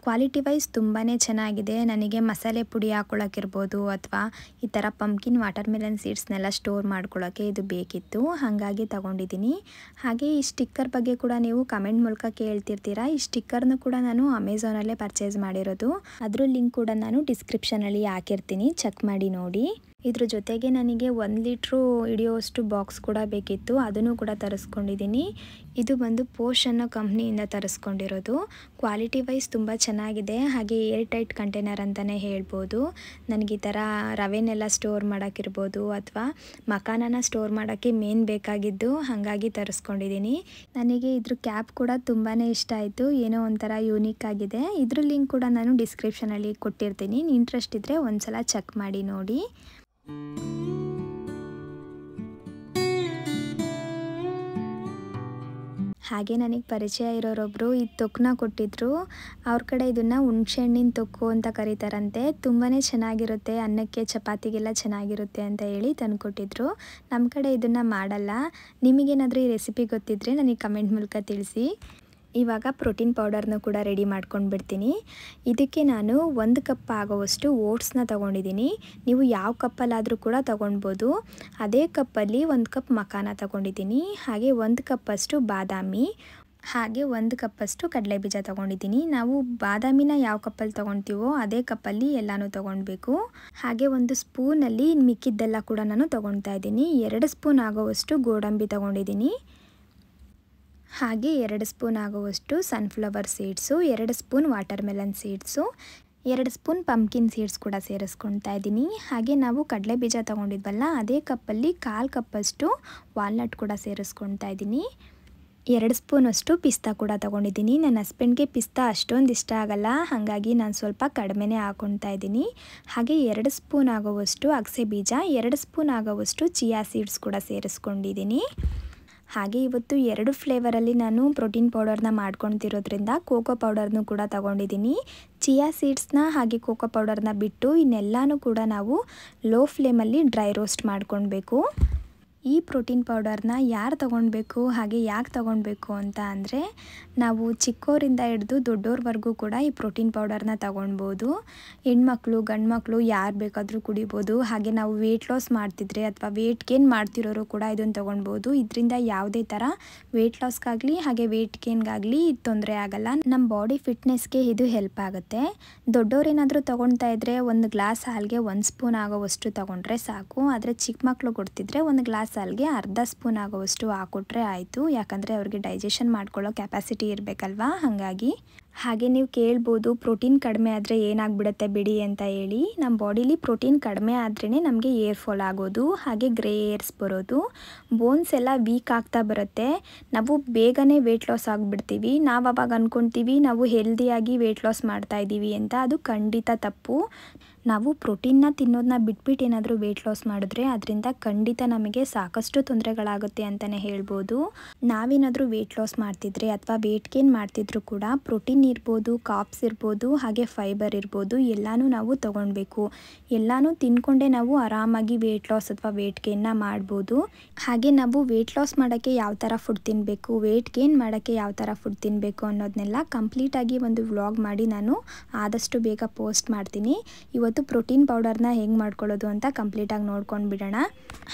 ಕ್ವಾಲಿಟಿ ವೈಸ್ ತುಂಬಾ ಚೆನ್ನಾಗಿದೆ. ನನಗೆ ಮಸಾಲೆ ಪುಡಿ ಹಾಕ್ಕೊಳ್ಳೋಕ್ಕಿರ್ಬೋದು ಅಥವಾ ಈ ಥರ ಪಂಪ್ಕಿನ್ ವಾಟರ್ ಮೆಲನ್ ಸೀಡ್ಸ್ನೆಲ್ಲ ಸ್ಟೋರ್ ಮಾಡ್ಕೊಳ್ಳೋಕ್ಕೆ ಇದು ಬೇಕಿತ್ತು, ಹಾಗಾಗಿ ತಗೊಂಡಿದ್ದೀನಿ. ಹಾಗೆ ಈ ಸ್ಟಿಕ್ಕರ್ ಬಗ್ಗೆ ಕೂಡ ನೀವು ಕಮೆಂಟ್ ಮೂಲಕ ಕೇಳ್ತಿರ್ತೀರಾ. ಈ ಸ್ಟಿಕ್ಕರ್ನು ಕೂಡ ನಾನು ಅಮೆಝಾನಲ್ಲೇ ಪರ್ಚೇಸ್ ಮಾಡಿರೋದು. ಅದ್ರ ಲಿಂಕ್ ಕೂಡ ನಾನು ಡಿಸ್ಕ್ರಿಪ್ಷನಲ್ಲಿ ಹಾಕಿರ್ತೀನಿ, ಚೆಕ್ ಮಾಡಿ ನೋಡಿ. ಇದ್ರ ಜೊತೆಗೆ ನನಗೆ 1 ಲೀಟ್ರು ಹಿಡಿಯೋಷ್ಟು ಬಾಕ್ಸ್ ಕೂಡ ಬೇಕಿತ್ತು, ಅದನ್ನು ಕೂಡ ತರಿಸ್ಕೊಂಡಿದ್ದೀನಿ. ಇದು ಬಂದು ಪೋಷ್ ಅನ್ನೋ ಕಂಪ್ನಿಯಿಂದ ತರಿಸ್ಕೊಂಡಿರೋದು. ಕ್ವಾಲಿಟಿ ವೈಸ್ ತುಂಬ ಚೆನ್ನಾಗಿದೆ. ಹಾಗೆ ಏರ್ ಟೈಟ್ ಕಂಟೈನರ್ ಅಂತಲೇ ಹೇಳ್ಬೋದು. ನನಗೆ ಈ ಥರ ರವೆನೆಲ್ಲ ಸ್ಟೋರ್ ಮಾಡೋಕ್ಕಿರ್ಬೋದು ಅಥವಾ ಮಕಾನನ ಸ್ಟೋರ್ ಮಾಡೋಕ್ಕೆ ಮೇನ್ ಬೇಕಾಗಿದ್ದು, ಹಾಗಾಗಿ ತರಿಸ್ಕೊಂಡಿದ್ದೀನಿ. ನನಗೆ ಇದ್ರ ಕ್ಯಾಪ್ ಕೂಡ ತುಂಬಾ ಇಷ್ಟ ಆಯಿತು, ಏನೋ ಒಂಥರ ಯೂನಿಕ್ ಆಗಿದೆ. ಇದ್ರ ಲಿಂಕ್ ಕೂಡ ನಾನು ಡಿಸ್ಕ್ರಿಪ್ಷನಲ್ಲಿ ಕೊಟ್ಟಿರ್ತೀನಿ, ಇಂಟ್ರೆಸ್ಟ್ ಇದ್ದರೆ ಒಂದ್ಸಲ ಚೆಕ್ ಮಾಡಿ ನೋಡಿ. ಹಾಗೆ ನನಗೆ ಪರಿಚಯ ಇರೋರೊಬ್ಬರು ಈ ತೊಕ್ಕನ್ನ ಕೊಟ್ಟಿದ್ದರು. ಅವ್ರ ಕಡೆ ಇದನ್ನು ಹುಣಸೆ ಹಣ್ಣಿನ ತೊಕ್ಕು ಅಂತ ಕರೀತಾರಂತೆ. ತುಂಬಾ ಚೆನ್ನಾಗಿರುತ್ತೆ, ಅನ್ನಕ್ಕೆ ಚಪಾತಿಗೆಲ್ಲ ಚೆನ್ನಾಗಿರುತ್ತೆ ಅಂತ ಹೇಳಿ ತಂದುಕೊಟ್ಟಿದ್ರು. ನಮ್ಮ ಕಡೆ ಇದನ್ನು ಮಾಡಲ್ಲ. ನಿಮಗೇನಾದರೂ ಈ ರೆಸಿಪಿ ಗೊತ್ತಿದ್ದರೆ ನನಗೆ ಕಮೆಂಟ್ ಮೂಲಕ ತಿಳಿಸಿ. ಇವಾಗ ಪ್ರೋಟೀನ್ ಪೌಡರ್ನ ಕೂಡ ರೆಡಿ ಮಾಡ್ಕೊಂಡು ಬಿಡ್ತೀನಿ. ಇದಕ್ಕೆ ನಾನು 1 ಕಪ್ ಆಗೋವಷ್ಟು ಓಟ್ಸ್ನ ತೊಗೊಂಡಿದ್ದೀನಿ. ನೀವು ಯಾವ ಕಪ್ಪಲ್ಲಾದರೂ ಕೂಡ ತೊಗೊಳ್ಬೋದು. ಅದೇ ಕಪ್ಪಲ್ಲಿ 1 ಕಪ್ ಮಕಾನ ತೊಗೊಂಡಿದ್ದೀನಿ. ಹಾಗೆ 1 ಕಪ್ಪಷ್ಟು ಬಾದಾಮಿ, ಹಾಗೆ 1 ಕಪ್ಪಷ್ಟು ಕಡಲೆಬೀಜ ತೊಗೊಂಡಿದ್ದೀನಿ. ನಾವು ಬಾದಾಮಿನ ಯಾವ ಕಪ್ಪಲ್ಲಿ ತೊಗೊಳ್ತೀವೋ ಅದೇ ಕಪ್ಪಲ್ಲಿ ಎಲ್ಲನೂ ತೊಗೊಳ್ಬೇಕು. ಹಾಗೆ 1 ಸ್ಪೂನಲ್ಲಿ ಮಿಕ್ಕಿದ್ದೆಲ್ಲ ಕೂಡ ನಾನು ತೊಗೊಳ್ತಾ ಇದ್ದೀನಿ. 2 ಸ್ಪೂನ್ ಆಗೋವಷ್ಟು ಗೋಡಂಬಿ ತೊಗೊಂಡಿದ್ದೀನಿ. ಹಾಗೆ 2 ಸ್ಪೂನ್ ಆಗುವಷ್ಟು sunflower seeds, 2 spoon water melon seeds, 2 spoon pumpkin seeds ಕೂಡ ಸೇರಿಸ್ಕೊಳ್ತಾ ಇದ್ದೀನಿ. ಹಾಗೆ ನಾವು ಕಡಲೆ ಬೀಜ ತೊಗೊಂಡಿದ್ವಲ್ಲ, ಅದೇ ಕಪ್ಪಲ್ಲಿ 1/4 ಕಪ್ಪಷ್ಟು ವಾಲ್ನಟ್ ಕೂಡ ಸೇರಿಸ್ಕೊಳ್ತಾ ಇದ್ದೀನಿ. 2 ಸ್ಪೂನಷ್ಟು ಪಿಸ್ತಾ ಕೂಡ ತೊಗೊಂಡಿದ್ದೀನಿ. ನನ್ನ ಹಸ್ಬೆಂಡ್ಗೆ ಪಿಸ್ತಾ ಅಷ್ಟೊಂದು ಇಷ್ಟ ಆಗಲ್ಲ, ಹಾಗಾಗಿ ನಾನು ಸ್ವಲ್ಪ ಕಡಿಮೆನೇ ಹಾಕ್ಕೊಳ್ತಾ ಇದ್ದೀನಿ. ಹಾಗೆ 2 ಸ್ಪೂನ್ ಆಗುವಷ್ಟು ಅಗಸೆ ಬೀಜ, 2 ಸ್ಪೂನ್ ಆಗುವಷ್ಟು ಚಿಯಾ ಸೀಡ್ಸ್ ಕೂಡ ಸೇರಿಸ್ಕೊಂಡಿದ್ದೀನಿ. ಹಾಗೆ ಇವತ್ತು 2 ಫ್ಲೇವರಲ್ಲಿ ನಾನು ಪ್ರೋಟೀನ್ ಪೌಡರ್ನ ಮಾಡ್ಕೊತಿರೋದ್ರಿಂದ ಕೋಕೋ ಪೌಡರ್ನು ಕೂಡ ತಗೊಂಡಿದ್ದೀನಿ. ಚಿಯಾ ಸೀಡ್ಸ್ನ ಹಾಗೆ ಕೋಕೋ ಪೌಡರ್ನ ಬಿಟ್ಟು ಇನ್ನೆಲ್ಲನೂ ಕೂಡ ನಾವು ಲೋ ಫ್ಲೇಮಲ್ಲಿ ಡ್ರೈ ರೋಸ್ಟ್ ಮಾಡ್ಕೊಳ್ಬೇಕು. ಈ ಪ್ರೋಟೀನ್ ಪೌಡರ್ನ ಯಾರು ತೊಗೊಳ್ಬೇಕು, ಹಾಗೆ ಯಾಕೆ ತೊಗೊಳ್ಬೇಕು ಅಂತ ಅಂದರೆ, ನಾವು ಚಿಕ್ಕವರಿಂದ ಹಿಡಿದು ದೊಡ್ಡೋರ್ವರೆಗೂ ಕೂಡ ಈ ಪ್ರೋಟೀನ್ ಪೌಡರ್ನ ತೊಗೊಳ್ಬೋದು. ಹೆಣ್ಮಕ್ಳು ಗಂಡು ಮಕ್ಕಳು ಯಾರು ಬೇಕಾದರೂ ಕುಡಿಬೋದು. ಹಾಗೆ ನಾವು ವೆಯ್ಟ್ ಲಾಸ್ ಮಾಡ್ತಿದ್ರೆ ಅಥವಾ ವೆಯ್ಟ್ ಗೇನ್ ಮಾಡ್ತಿರೋರು ಕೂಡ ಇದನ್ನು ತೊಗೊಳ್ಬೋದು. ಇದರಿಂದ ಯಾವುದೇ ಥರ ವೆಯ್ಟ್ ಲಾಸ್ಗಾಗಲಿ ಹಾಗೆ ವೆಯ್ಟ್ ಗೇನ್ಗಾಗಲಿ ತೊಂದರೆ ಆಗಲ್ಲ. ನಮ್ಮ ಬಾಡಿ ಫಿಟ್ನೆಸ್ಗೆ ಇದು ಹೆಲ್ಪ್ ಆಗುತ್ತೆ. ದೊಡ್ಡೋರೇನಾದರೂ ತೊಗೊಳ್ತಾ ಇದ್ದರೆ 1 ಗ್ಲಾಸ್ ಹಾಲಿಗೆ 1 ಸ್ಪೂನ್ ಆಗೋವಷ್ಟು ತೊಗೊಂಡ್ರೆ ಸಾಕು. ಆದರೆ ಚಿಕ್ಕ ಮಕ್ಕಳು ಕೊಡ್ತಿದ್ರೆ 1 ಗ್ಲಾಸ್ ಹಾಲಿಗೆ ಅರ್ಧ ಸ್ಪೂನ್ ಆಗೋವಷ್ಟು ಹಾಕ್ಕೊಟ್ರೆ ಆಯಿತು. ಯಾಕಂದರೆ ಅವ್ರಿಗೆ ಡೈಜೆಷನ್ ಮಾಡ್ಕೊಳ್ಳೋ ಕೆಪಾಸಿಟಿ ಇರಬೇಕಲ್ವಾ, ಹಾಗಾಗಿ. ಹಾಗೆ ನೀವು ಕೇಳ್ಬೋದು ಪ್ರೋಟೀನ್ ಕಡಿಮೆ ಆದರೆ ಏನಾಗ್ಬಿಡುತ್ತೆ ಬಿಡಿ ಅಂತ ಹೇಳಿ. ನಮ್ಮ ಬಾಡೀಲಿ ಪ್ರೋಟೀನ್ ಕಡಿಮೆ ಆದ್ರೇ ನಮಗೆ ಏರ್ ಫಾಲ್ ಆಗೋದು, ಹಾಗೆ ಗ್ರೇ ಏರ್ಸ್ ಬರೋದು, ಬೋನ್ಸ್ ಎಲ್ಲ ವೀಕ್ ಆಗ್ತಾ ಬರುತ್ತೆ. ನಾವು ಬೇಗನೆ ವೆಯ್ಟ್ ಲಾಸ್ ಆಗಿಬಿಡ್ತೀವಿ. ನಾವು ಅವಾಗ ಅಂದ್ಕೊತೀವಿ ನಾವು ಹೆಲ್ದಿಯಾಗಿ ವೆಯ್ಟ್ ಲಾಸ್ ಮಾಡ್ತಾಯಿದ್ದೀವಿ ಅಂತ. ಅದು ಖಂಡಿತ ತಪ್ಪು. ನಾವು ಪ್ರೋಟೀನ್ನ ತಿನ್ನೋದನ್ನ ಬಿಟ್ಬಿಟ್ಟು ಏನಾದರೂ ವೆಯ್ಟ್ ಲಾಸ್ ಮಾಡಿದ್ರೆ ಅದರಿಂದ ಖಂಡಿತ ನಮಗೆ ಸಾಕಷ್ಟು ತೊಂದರೆಗಳಾಗುತ್ತೆ ಅಂತಲೇ ಹೇಳ್ಬೋದು. ನಾವೇನಾದರೂ ವೆಯ್ಟ್ ಲಾಸ್ ಮಾಡ್ತಿದ್ರೆ ಅಥವಾ ವೆಯ್ಟ್ ಗೇನ್ ಮಾಡ್ತಿದ್ರು ಕೂಡ ಪ್ರೋಟೀನ್ ಇರ್ಬೋದು, ಕಾರ್ಬ್ಸ್ ಇರ್ಬೋದು, ಹಾಗೆ ಫೈಬರ್ ಇರ್ಬೋದು, ಎಲ್ಲನೂ ನಾವು ತೊಗೊಳ್ಬೇಕು. ಎಲ್ಲನೂ ತಿನ್ಕೊಂಡೇ ನಾವು ಆರಾಮಾಗಿ ವೆಯ್ಟ್ ಲಾಸ್ ಅಥವಾ ವೆಯ್ಟ್ ಗೇನ್ನ ಮಾಡ್ಬೋದು. ಹಾಗೆ ನಾವು ವೆಯ್ಟ್ ಲಾಸ್ ಮಾಡೋಕ್ಕೆ ಯಾವ ಥರ ಫುಡ್ ತಿನ್ನಬೇಕು, ವೆಯ್ಟ್ ಗೇನ್ ಮಾಡೋಕ್ಕೆ ಯಾವ ಥರ ಫುಡ್ ತಿನ್ನಬೇಕು ಅನ್ನೋದನ್ನೆಲ್ಲ ಕಂಪ್ಲೀಟಾಗಿ ಒಂದು ವ್ಲಾಗ್ ಮಾಡಿ ನಾನು ಆದಷ್ಟು ಬೇಗ ಪೋಸ್ಟ್ ಮಾಡ್ತೀನಿ. ಇವತ್ತು ಇವತ್ತು ಪ್ರೋಟೀನ್ ಪೌಡರ್ನ ಹೇಗೆ ಮಾಡ್ಕೊಳ್ಳೋದು ಅಂತ ಕಂಪ್ಲೀಟಾಗಿ ನೋಡ್ಕೊಂಡು ಬಿಡೋಣ.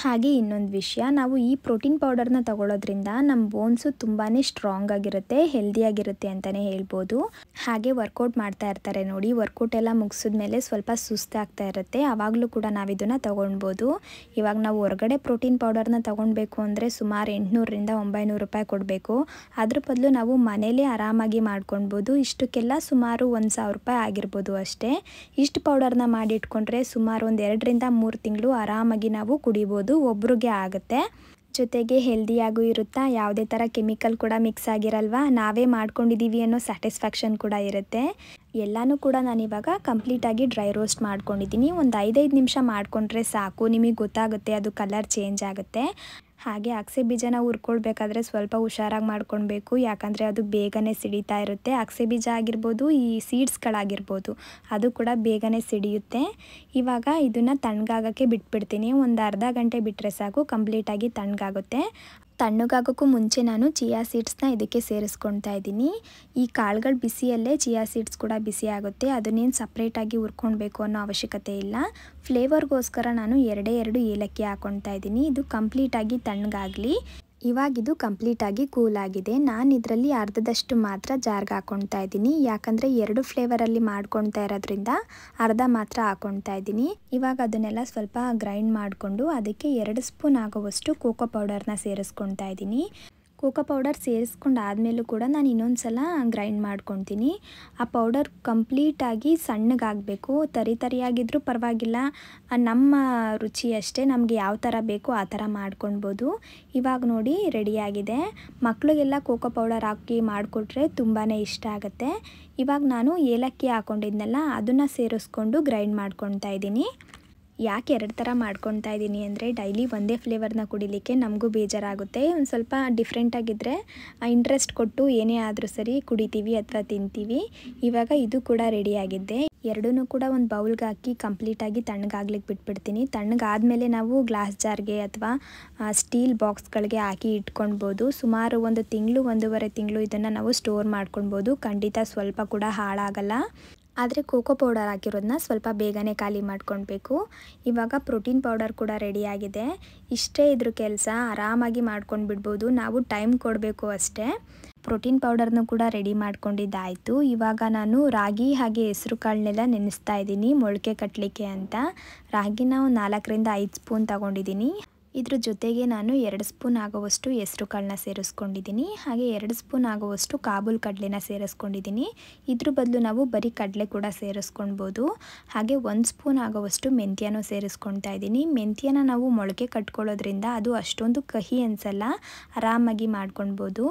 ಹಾಗೆ ಇನ್ನೊಂದು ವಿಷಯ, ನಾವು ಈ ಪ್ರೋಟೀನ್ ಪೌಡರ್ನ ತಗೊಳ್ಳೋದ್ರಿಂದ ನಮ್ಮ ಬೋನ್ಸು ತುಂಬಾ ಸ್ಟ್ರಾಂಗ್ ಆಗಿರುತ್ತೆ, ಹೆಲ್ದಿಯಾಗಿರುತ್ತೆ ಅಂತಲೇ ಹೇಳ್ಬೋದು. ಹಾಗೆ ವರ್ಕೌಟ್ ಮಾಡ್ತಾ ಇರ್ತಾರೆ ನೋಡಿ, ವರ್ಕೌಟ್ ಎಲ್ಲ ಮುಗಿಸಿದ್ಮೇಲೆ ಸ್ವಲ್ಪ ಸುಸ್ತಾಗ್ತಾ ಇರುತ್ತೆ, ಆವಾಗಲೂ ಕೂಡ ನಾವು ಇದನ್ನು ತೊಗೊಳ್ಬೋದು. ಇವಾಗ ನಾವು ಹೊರಗಡೆ ಪ್ರೋಟೀನ್ ಪೌಡರ್ನ ತೊಗೊಳ್ಬೇಕು ಅಂದರೆ ಸುಮಾರು 800ರಿಂದ 900 ರೂಪಾಯಿ ಕೊಡಬೇಕು. ಅದ್ರ ಬದಲು ನಾವು ಮನೇಲೇ ಆರಾಮಾಗಿ ಮಾಡ್ಕೊಳ್ಬೋದು. ಇಷ್ಟಕ್ಕೆಲ್ಲ ಸುಮಾರು 1000 ರೂಪಾಯಿ ಆಗಿರ್ಬೋದು ಅಷ್ಟೇ. ಇಷ್ಟು ಪೌಡರ್ನ ಮಾಡಿಟ್ಕೊಂಡ್ರೆ ಸುಮಾರು ಒಂದು 2ರಿಂದ 3 ತಿಂಗಳು ಆರಾಮಾಗಿ ನಾವು ಕುಡಿಬೋದು, ಒಬ್ರಿಗೆ ಆಗುತ್ತೆ. ಜೊತೆಗೆ ಹೆಲ್ದಿಯಾಗೂ ಇರುತ್ತಾ, ಯಾವುದೇ ಥರ ಕೆಮಿಕಲ್ ಕೂಡ ಮಿಕ್ಸ್ ಆಗಿರಲ್ವಾ, ನಾವೇ ಮಾಡ್ಕೊಂಡಿದ್ದೀವಿ ಅನ್ನೋ ಸ್ಯಾಟಿಸ್ಫ್ಯಾಕ್ಷನ್ ಕೂಡ ಇರುತ್ತೆ. ಎಲ್ಲನೂ ಕೂಡ ನಾನಿವಾಗ ಕಂಪ್ಲೀಟಾಗಿ ಡ್ರೈ ರೋಸ್ಟ್ ಮಾಡ್ಕೊಂಡಿದ್ದೀನಿ. ಒಂದು 5 ನಿಮಿಷ ಮಾಡಿಕೊಂಡ್ರೆ ಸಾಕು, ನಿಮಗೆ ಗೊತ್ತಾಗುತ್ತೆ ಅದು ಕಲರ್ ಚೇಂಜ್ ಆಗುತ್ತೆ. ಹಾಗೆ ಅಗಸೆ ಬೀಜನ ಹುರ್ಕೊಳ್ಬೇಕಾದ್ರೆ ಸ್ವಲ್ಪ ಹುಷಾರಾಗಿ ಮಾಡ್ಕೊಳ್ಬೇಕು, ಯಾಕಂದರೆ ಅದು ಬೇಗನೆ ಸಿಡಿತಾ ಇರುತ್ತೆ. ಅಗಸೆ ಬೀಜ ಆಗಿರ್ಬೋದು, ಈ ಸೀಡ್ಸ್ಗಳಾಗಿರ್ಬೋದು, ಅದು ಕೂಡ ಬೇಗನೆ ಸಿಡಿಯುತ್ತೆ. ಇವಾಗ ಇದನ್ನು ತಣ್ಣಗಾಗೋಕ್ಕೆ ಬಿಟ್ಬಿಡ್ತೀನಿ. ಒಂದು ಅರ್ಧ ಗಂಟೆ ಬಿಟ್ಟರೆ ಸಾಕು, ಕಂಪ್ಲೀಟಾಗಿ ತಣ್ಣಗಾಗುತ್ತೆ. ತಣ್ಣಗಾಗೋಕ್ಕೂ ಮುಂಚೆ ನಾನು ಚಿಯಾ ಸೀಡ್ಸ್ನ ಇದಕ್ಕೆ ಸೇರಿಸ್ಕೊಳ್ತಾ ಇದ್ದೀನಿ. ಈ ಕಾಳುಗಳು ಬಿಸಿಯಲ್ಲೇ ಚಿಯಾ ಸೀಡ್ಸ್ ಕೂಡ ಬಿಸಿ ಆಗುತ್ತೆ, ಅದನ್ನೇನು ಸಪ್ರೇಟಾಗಿ ಹುರ್ಕೊಳ್ಬೇಕು ಅನ್ನೋ ಅವಶ್ಯಕತೆ ಇಲ್ಲ. ಫ್ಲೇವರ್ಗೋಸ್ಕರ ನಾನು 2 ಏಲಕ್ಕಿ ಹಾಕ್ಕೊಳ್ತಾ ಇದ್ದೀನಿ. ಇದು ಕಂಪ್ಲೀಟಾಗಿ ತಣ್ಣಗಾಗಲಿ. ಇವಾಗಿದು ಕಂಪ್ಲೀಟಾಗಿ ಕೂಲ್ ಆಗಿದೆ. ನಾನು ಇದರಲ್ಲಿ ಅರ್ಧದಷ್ಟು ಮಾತ್ರ ಜಾರ್ಗೆ ಹಾಕ್ಕೊಳ್ತಾ ಇದ್ದೀನಿ, ಯಾಕಂದರೆ 2 ಫ್ಲೇವರಲ್ಲಿ ಮಾಡ್ಕೊಳ್ತಾ ಇರೋದ್ರಿಂದ ಅರ್ಧ ಮಾತ್ರ ಹಾಕ್ಕೊಳ್ತಾ ಇದ್ದೀನಿ. ಇವಾಗ ಅದನ್ನೆಲ್ಲ ಸ್ವಲ್ಪ ಗ್ರೈಂಡ್ ಮಾಡಿಕೊಂಡು ಅದಕ್ಕೆ 2 ಸ್ಪೂನ್ ಆಗುವಷ್ಟು ಕೋಕೋ ಪೌಡರ್ನ ಸೇರಿಸ್ಕೊಳ್ತಾ ಇದ್ದೀನಿ. ಕೋಕೋ ಪೌಡರ್ ಸೇರಿಸ್ಕೊಂಡಾದ್ಮೇಲೂ ಕೂಡ ನಾನು ಇನ್ನೊಂದು ಸಲ ಗ್ರೈಂಡ್ ಮಾಡ್ಕೊತೀನಿ. ಆ ಪೌಡರ್ ಕಂಪ್ಲೀಟಾಗಿ ಸಣ್ಣಗಾಗಬೇಕು, ತರಿಯಾಗಿದ್ರೂ ಪರವಾಗಿಲ್ಲ, ನಮ್ಮ ರುಚಿ ಅಷ್ಟೇ, ನಮಗೆ ಯಾವ ಥರ ಬೇಕೋ ಆ ಥರ ಮಾಡ್ಕೊಳ್ಬೋದು. ಇವಾಗ ನೋಡಿ ರೆಡಿಯಾಗಿದೆ. ಮಕ್ಕಳಿಗೆಲ್ಲ ಕೋಕೋ ಪೌಡರ್ ಹಾಕಿ ಮಾಡಿಕೊಟ್ರೆ ತುಂಬಾ ಇಷ್ಟ ಆಗುತ್ತೆ. ಇವಾಗ ನಾನು ಏಲಕ್ಕಿ ಹಾಕ್ಕೊಂಡಿದ್ನಲ್ಲ, ಅದನ್ನು ಸೇರಿಸ್ಕೊಂಡು ಗ್ರೈಂಡ್ ಮಾಡ್ಕೊಳ್ತಾ ಇದ್ದೀನಿ. ಯಾಕೆ 2 ಥರ ಮಾಡ್ಕೊಳ್ತಾ ಇದ್ದೀನಿ ಅಂದರೆ, ಡೈಲಿ ಒಂದೇ ಫ್ಲೇವರ್ನ ಕುಡಿಲಿಕ್ಕೆ ನಮಗೂ ಬೇಜಾರಾಗುತ್ತೆ. ಒಂದು ಸ್ವಲ್ಪ ಡಿಫ್ರೆಂಟಾಗಿದ್ದರೆ ಇಂಟ್ರೆಸ್ಟ್ ಕೊಟ್ಟು ಏನೇ ಆದರೂ ಸರಿ ಕುಡಿತೀವಿ ಅಥವಾ ತಿಂತೀವಿ. ಇವಾಗ ಇದು ಕೂಡ ರೆಡಿಯಾಗಿದ್ದೆ. 2 ಕೂಡ ಒಂದು ಬೌಲ್ಗೆ ಹಾಕಿ ಕಂಪ್ಲೀಟಾಗಿ ತಣ್ಣಗಾಗ್ಲಿಕ್ಕೆ ಬಿಟ್ಬಿಡ್ತೀನಿ. ತಣ್ಣಗಾದ್ಮೇಲೆ ನಾವು ಗ್ಲಾಸ್ ಜಾರ್ಗೆ ಅಥವಾ ಸ್ಟೀಲ್ ಬಾಕ್ಸ್ಗಳಿಗೆ ಹಾಕಿ ಇಟ್ಕೊಳ್ಬೋದು. ಸುಮಾರು 1 ತಿಂಗಳು 1.5 ತಿಂಗಳು ಇದನ್ನು ನಾವು ಸ್ಟೋರ್ ಮಾಡ್ಕೊಳ್ಬೋದು. ಖಂಡಿತ ಸ್ವಲ್ಪ ಕೂಡ ಹಾಳಾಗಲ್ಲ. ಆದರೆ ಕೋಕೋ ಪೌಡರ್ ಹಾಕಿರೋದನ್ನ ಸ್ವಲ್ಪ ಬೇಗನೆ ಖಾಲಿ ಮಾಡ್ಕೊಳ್ಬೇಕು. ಇವಾಗ ಪ್ರೋಟೀನ್ ಪೌಡರ್ ಕೂಡ ರೆಡಿಯಾಗಿದೆ. ಇಷ್ಟೇ ಇದ್ರ ಕೆಲಸ, ಆರಾಮಾಗಿ ಮಾಡ್ಕೊಂಡು ಬಿಡ್ಬೋದು, ನಾವು ಟೈಮ್ ಕೊಡಬೇಕು ಅಷ್ಟೇ. ಪ್ರೋಟೀನ್ ಪೌಡರ್ನು ಕೂಡ ರೆಡಿ ಮಾಡ್ಕೊಂಡಿದ್ದಾಯಿತು. ಇವಾಗ ನಾನು ರಾಗಿ ಹಾಗೆ ಹೆಸರು ಕಾಳನ್ನೆಲ್ಲ ನೆನೆಸ್ತಾ ಇದ್ದೀನಿ ಮೊಳಕೆ ಕಟ್ಟಲಿಕ್ಕೆ ಅಂತ. ರಾಗಿನ 4ರಿಂದ 5 ಸ್ಪೂನ್ ತಗೊಂಡಿದ್ದೀನಿ. ಇದ್ರ ಜೊತೆಗೆ ನಾನು 2 ಸ್ಪೂನ್ ಆಗುವಷ್ಟು ಹೆಸರು ಕಾಳನ್ನ ಸೇರಿಸ್ಕೊಂಡಿದ್ದೀನಿ. ಹಾಗೆ 2 ಸ್ಪೂನ್ ಆಗುವಷ್ಟು ಕಾಬೂಲ್ ಕಡಲೆನ ಸೇರಿಸ್ಕೊಂಡಿದ್ದೀನಿ. ಇದ್ರ ಬದಲು ನಾವು ಬರೀ ಕಡಲೆ ಕೂಡ ಸೇರಿಸ್ಕೊಳ್ಬೋದು. ಹಾಗೆ 1 ಸ್ಪೂನ್ ಆಗುವಷ್ಟು ಮೆಂತ್ಯನೂ ಸೇರಿಸ್ಕೊಳ್ತಾ ಇದ್ದೀನಿ. ಮೆಂತ್ಯನ ನಾವು ಮೊಳಕೆ ಕಟ್ಕೊಳ್ಳೋದ್ರಿಂದ ಅದು ಅಷ್ಟೊಂದು ಕಹಿ ಅನಿಸಲ್ಲ, ಆರಾಮಾಗಿ ಮಾಡ್ಕೊಳ್ಬೋದು.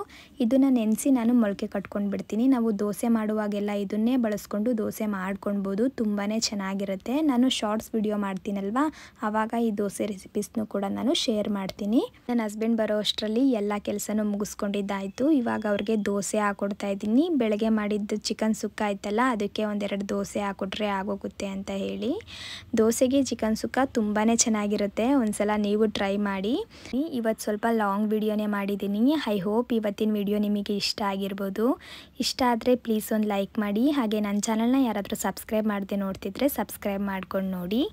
ಇದನ್ನು ನೆನೆಸಿ ನಾನು ಮೊಳಕೆ ಕಟ್ಕೊಂಡು ಬಿಡ್ತೀನಿ. ನಾವು ದೋಸೆ ಮಾಡುವಾಗೆಲ್ಲ ಇದನ್ನೇ ಬಳಸ್ಕೊಂಡು ದೋಸೆ ಮಾಡ್ಕೊಳ್ಬೋದು, ತುಂಬಾ ಚೆನ್ನಾಗಿರುತ್ತೆ. ನಾನು ಶಾರ್ಟ್ಸ್ ವಿಡಿಯೋ ಮಾಡ್ತೀನಲ್ವ, ಆವಾಗ ಈ ದೋಸೆ ರೆಸಿಪೀಸ್ನು ಕೂಡ ನಾನು ಶೇರ್ ಮಾಡ್ತೀನಿ. ನನ್ನ ಹಸ್ಬೆಂಡ್ ಬರೋ ಅಷ್ಟರಲ್ಲಿ ಎಲ್ಲ ಕೆಲಸನೂ ಮುಗಿಸ್ಕೊಂಡಿದ್ದಾಯಿತು. ಇವಾಗ ಅವ್ರಿಗೆ ದೋಸೆ ಹಾಕೊಡ್ತಾ ಇದ್ದೀನಿ. ಬೆಳಗ್ಗೆ ಮಾಡಿದ್ದು ಚಿಕನ್ ಸುಕ್ಕ ಆಯ್ತಲ್ಲ, ಅದಕ್ಕೆ 1-2 ದೋಸೆ ಹಾಕೊಟ್ರೆ ಆಗೋಗುತ್ತೆ ಅಂತ ಹೇಳಿ. ದೋಸೆಗೆ ಚಿಕನ್ ಸುಕ್ಕ ತುಂಬಾ ಚೆನ್ನಾಗಿರುತ್ತೆ, ಒಂದ್ಸಲ ನೀವು ಟ್ರೈ ಮಾಡಿ. ಇವತ್ತು ಸ್ವಲ್ಪ ಲಾಂಗ್ ವಿಡಿಯೋನೇ ಮಾಡಿದ್ದೀನಿ. ಐ ಹೋಪ್ ಇವತ್ತಿನ ವಿಡಿಯೋ ನಿಮಗೆ ಇಷ್ಟ ಆಗಿರ್ಬೋದು. ಇಷ್ಟ ಆದರೆ ಪ್ಲೀಸ್ ಒಂದು ಲೈಕ್ ಮಾಡಿ. ಹಾಗೆ ನನ್ನ ಚಾನಲ್ನ ಯಾರಾದರೂ ಸಬ್ಸ್ಕ್ರೈಬ್ ಮಾಡದೆ ನೋಡ್ತಿದ್ರೆ ಸಬ್ಸ್ಕ್ರೈಬ್ ಮಾಡ್ಕೊಂಡು ನೋಡಿ.